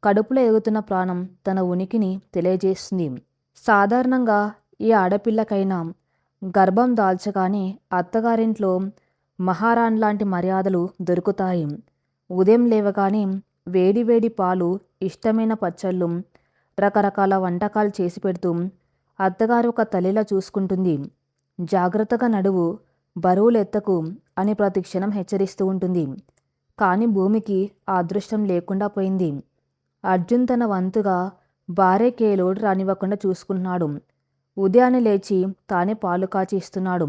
S1: కడుపులో ఎగుతున్న ప్రాణం తన ఉనికిని తెలియజేస్తుంది. సాధారణంగా ఏ ఆడపిల్లకైనా గర్భం దాల్చగానే అత్తగారింట్లో మహారాణి లాంటి మర్యాదలు దొరుకుతాయి. ఉదయం లేవగానే వేడివేడి పాలు, ఇష్టమైన పచ్చళ్ళు, రకరకాల వంటకాలు చేసి పెడుతూ అత్తగారు ఒక తల్లిలా చూసుకుంటుంది. జాగ్రత్తగా నడువు, బరువులు ఎత్తకు అని ప్రతి క్షణం హెచ్చరిస్తూ ఉంటుంది. కానీ భూమికి ఆ అదృష్టం లేకుండా పోయింది. అర్జున్ తన వంతుగా భార్యకే లోటు రానివ్వకుండా చూసుకుంటున్నాడు. ఉదయాన్నే లేచి తానే పాలు కాచి ఇస్తున్నాడు,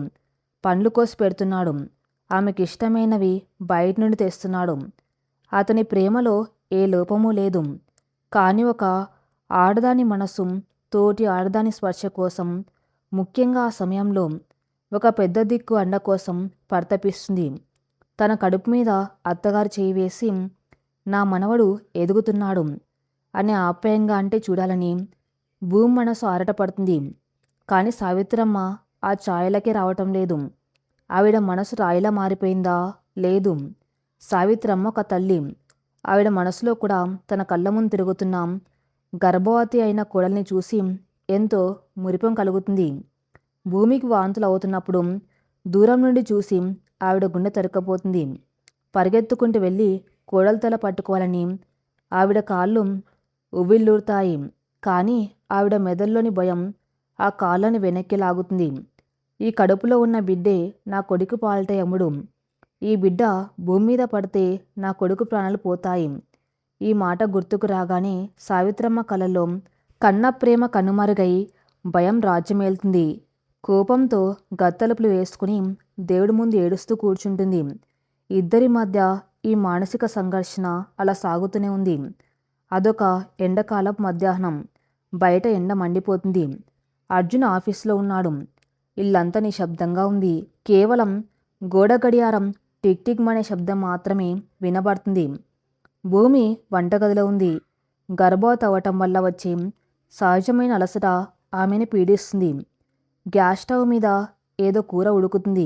S1: పండ్లు కోసి పెడుతున్నాడు, ఆమెకి ఇష్టమైనవి బయట నుండి తెస్తున్నాడు. అతని ప్రేమలో ఏ లోపమూ లేదు. కానీ ఒక ఆడదాని మనసు తోటి ఆడదాని స్పర్శ కోసం, ముఖ్యంగా ఆ సమయంలో ఒక పెద్ద దిక్కు అండ కోసం పరితపిస్తుంది. తన కడుపు మీద అత్తగారు చేయి వేసి, నా మనవడు ఎదుగుతున్నాడు అని ఆప్యాయంగా అంటే చూడాలని భూమి మనసు ఆరాటపడుతుంది. కానీ సావిత్రమ్మ ఆ ఛాయలకే రావటం లేదు. ఆవిడ మనసు రాయిలా మారిపోయిందా? లేదు. సావిత్రమ్మ ఒక తల్లి. ఆవిడ మనసులో కూడా తన కళ్ళ ముందు తిరుగుతున్న గర్భవతి అయిన కోడల్ని చూసి ఎంతో మురిపం కలుగుతుంది. భూమికి వాంతులు అవుతున్నప్పుడు దూరం నుండి చూసి ఆవిడ గుండె తరుక్కపోతుంది. పరిగెత్తుకుంటూ వెళ్ళి కోడలు తల పట్టుకోవాలని ఆవిడ కాళ్ళు ఉవ్విళ్ళూరుతాయి. కానీ ఆవిడ మెదల్లోని భయం ఆ కాళ్ళని వెనక్కి లాగుతుంది. ఈ కడుపులో ఉన్న బిడ్డే నా కొడుకు పాలిట యముడు. ఈ బిడ్డ భూమి మీద పడితే నా కొడుకు ప్రాణాలు పోతాయి. ఈ మాట గుర్తుకు రాగానే సావిత్రమ్మ కలలో కన్న ప్రేమ కనుమరుగై భయం రాజ్యమేలుతుంది. కోపంతో గత్తలుపులు వేసుకుని దేవుడి ముందు ఏడుస్తూ కూర్చుంటుంది. ఇద్దరి మధ్య ఈ మానసిక సంఘర్షణ అలా సాగుతూనే ఉంది. అదొక ఎండాకాలపు మధ్యాహ్నం. బయట ఎండ మండిపోతుంది. అర్జున్ ఆఫీసులో ఉన్నాడు. ఇల్లంతా నిశ్శబ్దంగా ఉంది. కేవలం గోడ గడియారం టిక్ టిక్ మనే శబ్దం మాత్రమే వినబడుతుంది. భూమి వంటగదిలో ఉంది. గర్భవతి అవ్వటం వల్ల వచ్చే సహజమైన అలసట ఆమెను పీడిస్తుంది. గ్యాస్ స్టవ్ మీద ఏదో కూర ఉడుకుతుంది.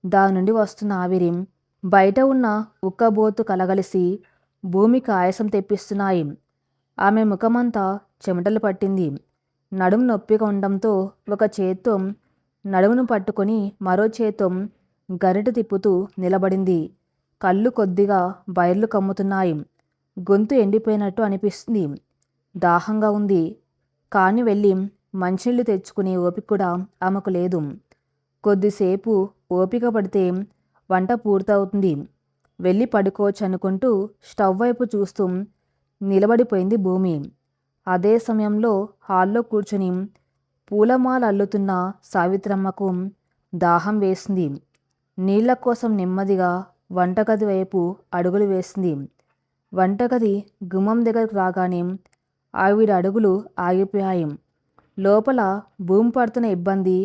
S1: దాని నుండి వస్తున్న ఆవిరి బయట ఉన్న ఉక్కబోతు కలగలిసి భూమికి ఆయాసం తెప్పిస్తున్నాయి. ఆమె ముఖమంతా చెమటలు పట్టింది. నడుము నొప్పిగా ఉండడంతో ఒక చేత్తో నడుమును పట్టుకొని మరో చేత్తో గరిటె తిప్పుతూ నిలబడింది. కళ్ళు కొద్దిగా బైర్లు కమ్ముతున్నాయి. గొంతు ఎండిపోయినట్టు అనిపిస్తుంది. దాహంగా ఉంది. కానీ వెళ్ళి మంచినీళ్ళు తెచ్చుకునే ఓపిక కూడా ఆమెకు లేదు. కొద్దిసేపు ఓపిక పడితే వంట పూర్తవుతుంది, వెళ్ళి పడుకోవచ్చు అనుకుంటూ స్టవ్ వైపు చూస్తూ నిలబడిపోయింది భూమి. అదే సమయంలో హాల్లో కూర్చుని పూలమాల అల్లుతున్న సావిత్రమ్మకు దాహం వేసింది. నీళ్ల కోసం నెమ్మదిగా వంటగది వైపు అడుగులు వేసింది. వంటగది గుమ్మం దగ్గరకు రాగానే ఆవిడ అడుగులు ఆగిపోయాయి. లోపల భూమి పడుతున్న ఇబ్బంది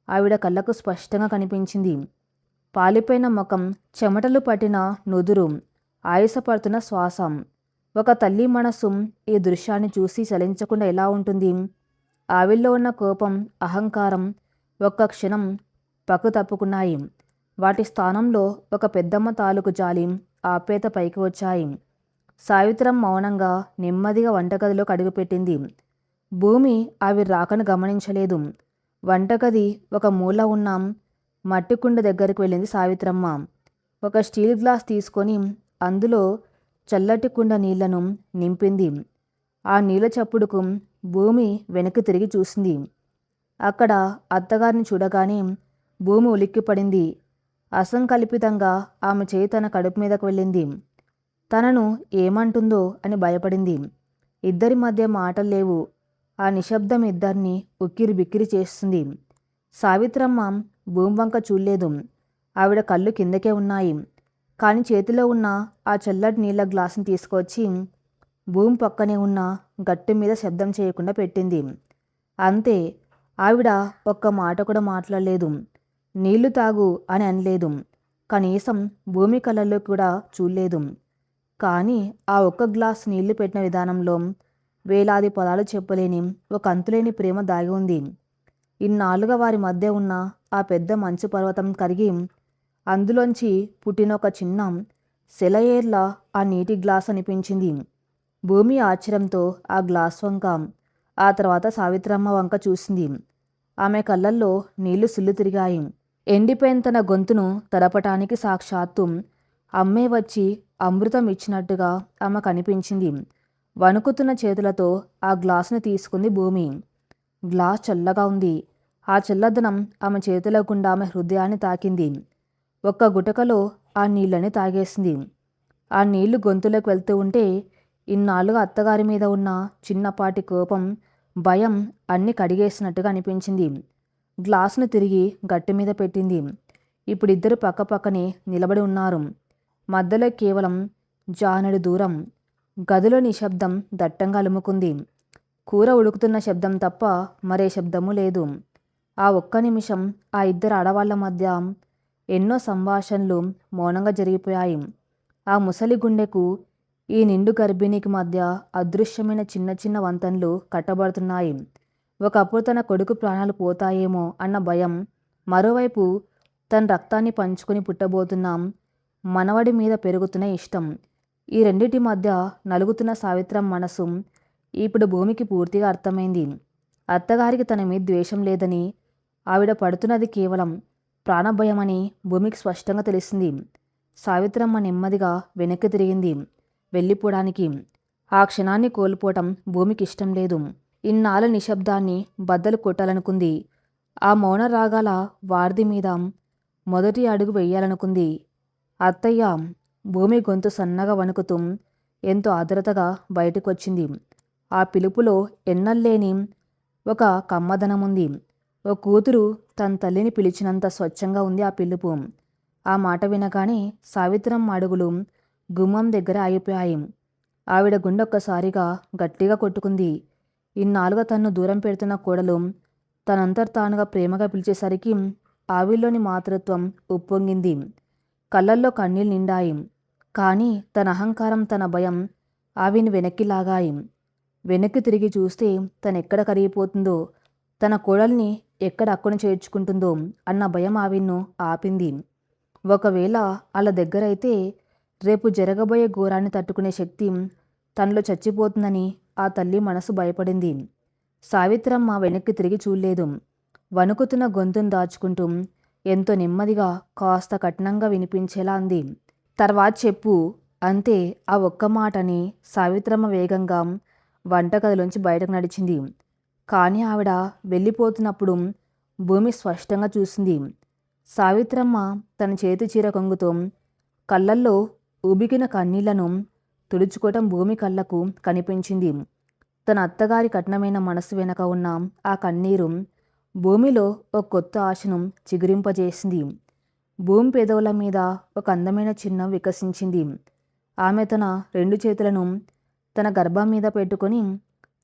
S1: ఆవిడ కళ్ళకు స్పష్టంగా కనిపించింది. పాలిపోయిన ముఖం, చెమటలు పట్టిన నుదురు, ఆయాసపడుతున్న శ్వాస. ఒక తల్లి మనసు ఈ దృశ్యాన్ని చూసి చలించకుండా ఎలా ఉంటుంది? ఆవిల్లో ఉన్న కోపం, అహంకారం ఒక్క క్షణం పక్కు తప్పుకున్నాయి. వాటి స్థానంలో ఒక పెద్దమ్మ తాలూకు జాలి, ఆప్యాయత పైకి వచ్చాయి. సావిత్రం మౌనంగా నెమ్మదిగా వంటగదిలోకి అడుగుపెట్టింది. భూమి ఆవిడ రాకను గమనించలేదు. వంటగది ఒక మూల ఉన్న మట్టి కుండ దగ్గరికి వెళ్ళింది సావిత్రమ్మ. ఒక స్టీల్ గ్లాస్ తీసుకొని అందులో చల్లటి కుండ నీళ్లను నింపింది. ఆ నీళ్ళ చప్పుడుకు భూమి వెనక్కి తిరిగి చూసింది. అక్కడ అత్తగారిని చూడగానే భూమి ఉలిక్కిపడింది. అసంకల్పితంగా ఆమె చేయి తన కడుపు మీదకు వెళ్ళింది. తనను ఏమంటుందో అని భయపడింది. ఇద్దరి మధ్య మాటలు లేవు. ఆ నిశ్శబ్దం ఇద్దరిని ఉక్కిరి బిక్కిరి చేస్తుంది. సావిత్రమ్మ భూమి వంక చూడలేదు. ఆవిడ కళ్ళు కిందకే ఉన్నాయి. కానీ చేతిలో ఉన్న ఆ చల్లటి నీళ్ళ గ్లాసుని తీసుకొచ్చి భూమి పక్కనే ఉన్న గట్టు మీద శబ్దం చేయకుండా పెట్టింది. అంతే. ఆవిడ ఒక్క మాట కూడా మాట్లాడలేదు. నీళ్లు తాగు అని అనలేదు. కనీసం భూమి కళ్ళల్లో కూడా చూడలేదు. కానీ ఆ ఒక్క గ్లాస్ నీళ్లు పెట్టిన విధానంలో వేలాది పదాలు చెప్పలేని ఒక అంతులేని ప్రేమ దాగి ఉంది. ఇన్నాళ్ళుగా వారి మధ్య ఉన్న ఆ పెద్ద మంచు పర్వతం కరిగి అందులోంచి పుట్టిన ఒక చిన్న సెలయేర్ల ఆ నీటి గ్లాస్ అనిపించింది. భూమి ఆశ్చర్యంతో ఆ గ్లాస్ వంక, ఆ తర్వాత సావిత్రమ్మ వంక చూసింది. ఆమె కళ్ళల్లో నీళ్లు సిల్లు తిరిగాయి. ఎండిపోయిన తన గొంతును తడపటానికి సాక్షాత్తు అమ్మే వచ్చి అమృతం ఇచ్చినట్టుగా ఆమె కనిపించింది. వణుకుతున్న చేతులతో ఆ గ్లాసును తీసుకుంది భూమి. గ్లాస్ చల్లగా ఉంది. ఆ చల్లదనం ఆమె చేతుల గుండా ఆమె హృదయాన్ని తాకింది. ఒక్క గుటకలో ఆ నీళ్ళని తాగేసింది. ఆ నీళ్లు గొంతులోకి వెళ్తూ ఉంటే ఇన్నాళ్ళుగా అత్తగారి మీద ఉన్న చిన్నపాటి కోపం, భయం అన్నీ కడిగేసినట్టుగా అనిపించింది. గ్లాసును తిరిగి గట్టి మీద పెట్టింది. ఇప్పుడిద్దరు పక్కపక్కనే నిలబడి ఉన్నారు. మధ్యలో కేవలం జానెడు దూరం. గదిలో నిశ్శబ్దం దట్టంగా అలుముకుంది. కూర ఉడుకుతున్న శబ్దం తప్ప మరే శబ్దమూ లేదు. ఆ ఒక్క నిమిషం ఆ ఇద్దరు ఆడవాళ్ల మధ్య ఎన్నో సంభాషణలు మౌనంగా జరిగిపోయాయి. ఆ ముసలి గుండెకు ఈ నిండు గర్భిణికి మధ్య అదృశ్యమైన చిన్న చిన్న వంతెనలు కట్టబడుతున్నాయి. ఒకప్పుడు తన కొడుకు ప్రాణాలు పోతాయేమో అన్న భయం, మరోవైపు తన రక్తాన్ని పంచుకొని పుట్టబోతున్న మనవడి మీద పెరుగుతున్న ఇష్టం. ఈ రెండిటి మధ్య నలుగుతున్న సావిత్రం మనసు ఇప్పుడు భూమికి పూర్తిగా అర్థమైంది. అత్తగారికి తన మీద ద్వేషం లేదని, ఆవిడ పడుతున్నది కేవలం ప్రాణభయమని భూమికి స్పష్టంగా తెలిసింది. సావిత్రమ్మ నెమ్మదిగా వెనక్కి తిరిగింది వెళ్ళిపోవడానికి. ఆ క్షణాన్ని కోల్పోవటం భూమికి ఇష్టం లేదు. ఇన్నాళ్ళ నిశ్శబ్దాన్ని బద్దలు కొట్టాలనుకుంది. ఆ మౌన రాగాల వారధి మీద మొదటి అడుగు వెయ్యాలనుకుంది. అత్తయ్య. భూమి గొంతు సన్నగా వణుకుతూ ఎంతో ఆదరతగా బయటకొచ్చింది. ఆ పిలుపులో ఎన్నల్లేని ఒక కమ్మదనముంది. ఓ కూతురు తన తల్లిని పిలిచినంత స్వచ్ఛంగా ఉంది ఆ పిలుపు. ఆ మాట వినగానే సావిత్రమ్మ అడుగులు గుమ్మం దగ్గర ఆగిపోయాయి. ఆవిడ గుండె ఒక్కసారిగా గట్టిగా కొట్టుకుంది. ఇన్నాళ్ళుగా తన్ను దూరం పెడుతున్న కోడలు తనంతర్తానుగా ప్రేమగా పిలిచేసరికి ఆవిల్లోని మాతృత్వం ఉప్పొంగింది. కళ్ళల్లో కన్నీళ్ళు నిండాయి. కానీ తన అహంకారం, తన భయం ఆవిని వెనక్కి లాగాయి. వెనక్కి తిరిగి చూస్తే తనెక్కడ కరిగిపోతుందో, తన కోడల్ని ఎక్కడ అక్కున చేర్చుకుంటుందో అన్న భయం ఆవిన్ను ఆపింది. ఒకవేళ అలా దగ్గరైతే రేపు జరగబోయే ఘోరాన్ని తట్టుకునే శక్తి తనలో చచ్చిపోతుందని ఆ తల్లి మనసు భయపడింది. సావిత్రమ్మ వెనక్కి తిరిగి చూడలేదు. వణుకుతున్న గొంతును దాచుకుంటూ ఎంతో నెమ్మదిగా, కాస్త కఠినంగా వినిపించేలా అంది, తర్వాత చెప్పు. అంతే. ఆ ఒక్క మాటని సావిత్రమ్మ వేగంగా వంటగదిలోంచి బయటకు నడిచింది. కానీ ఆవిడ వెళ్ళిపోతున్నప్పుడు భూమి స్పష్టంగా చూసింది. సావిత్రమ్మ తన చేతి చీర కొంగుతో కళ్ళల్లో ఉబికిన కన్నీళ్లను తుడుచుకోవటం భూమి కళ్ళకు కనిపించింది. తన అత్తగారి కఠినమైన మనసు వెనక ఉన్న ఆ కన్నీరు భూమిలో ఒక కొత్త ఆశను చిగురింపజేసింది. భూమి పెదవుల మీద ఒక అందమైన చిహ్నం వికసించింది. ఆమె తన 2 చేతులను తన గర్భం మీద పెట్టుకొని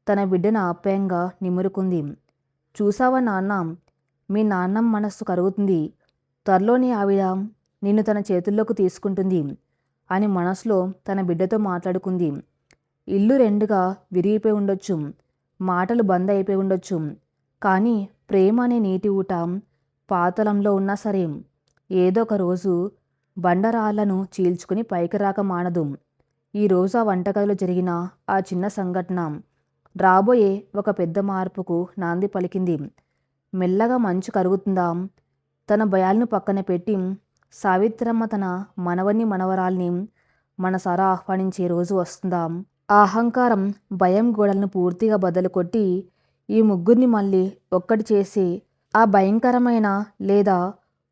S1: తన బిడ్డను ఆప్యాయంగా నిమురుకుంది. చూసావా నాన్న, మీ నాన్నమ్మ మనస్సు కరుగుతుంది. త్వరలోనే ఆవిడ నిన్ను తన చేతుల్లోకి తీసుకుంటుంది అని మనసులో తన బిడ్డతో మాట్లాడుకుంది. ఇల్లు 2గా విరిగిపోయి ఉండొచ్చు, మాటలు బంద్ అయిపోయి ఉండొచ్చు, కానీ ప్రేమ అనే నీటి ఊట పాతలంలో ఉన్నా సరే ఏదో ఒక రోజు బండరాళ్లను చీల్చుకుని పైకి రాక మానదు. ఈరోజు ఆ వంటగదిలో జరిగిన ఆ చిన్న సంఘటన రాబోయే ఒక పెద్ద మార్పుకు నాంది పలికింది. మెల్లగా మంచు కరుగుతుందా? తన భయాలను పక్కన పెట్టి సావిత్రమ్మ తన మనవని మనవరాల్ని మనసారా ఆహ్వానించే రోజు వస్తుందా? ఆ అహంకారం, భయం గోడలను పూర్తిగా బద్దలు కొట్టి ఈ ముగ్గురిని మళ్ళీ ఒక్కటి చేసి ఆ భయంకరమైన లేదా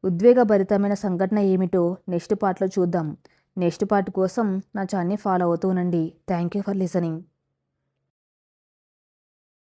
S1: ఉద్వేగభరితమైన సంఘటన ఏమిటో నెక్స్ట్ పార్ట్లో చూద్దాం. నెక్స్ట్ పార్ట్ కోసం నా ఛానల్ని ఫాలో అవుతూ ఉండండి. Thank you for listening.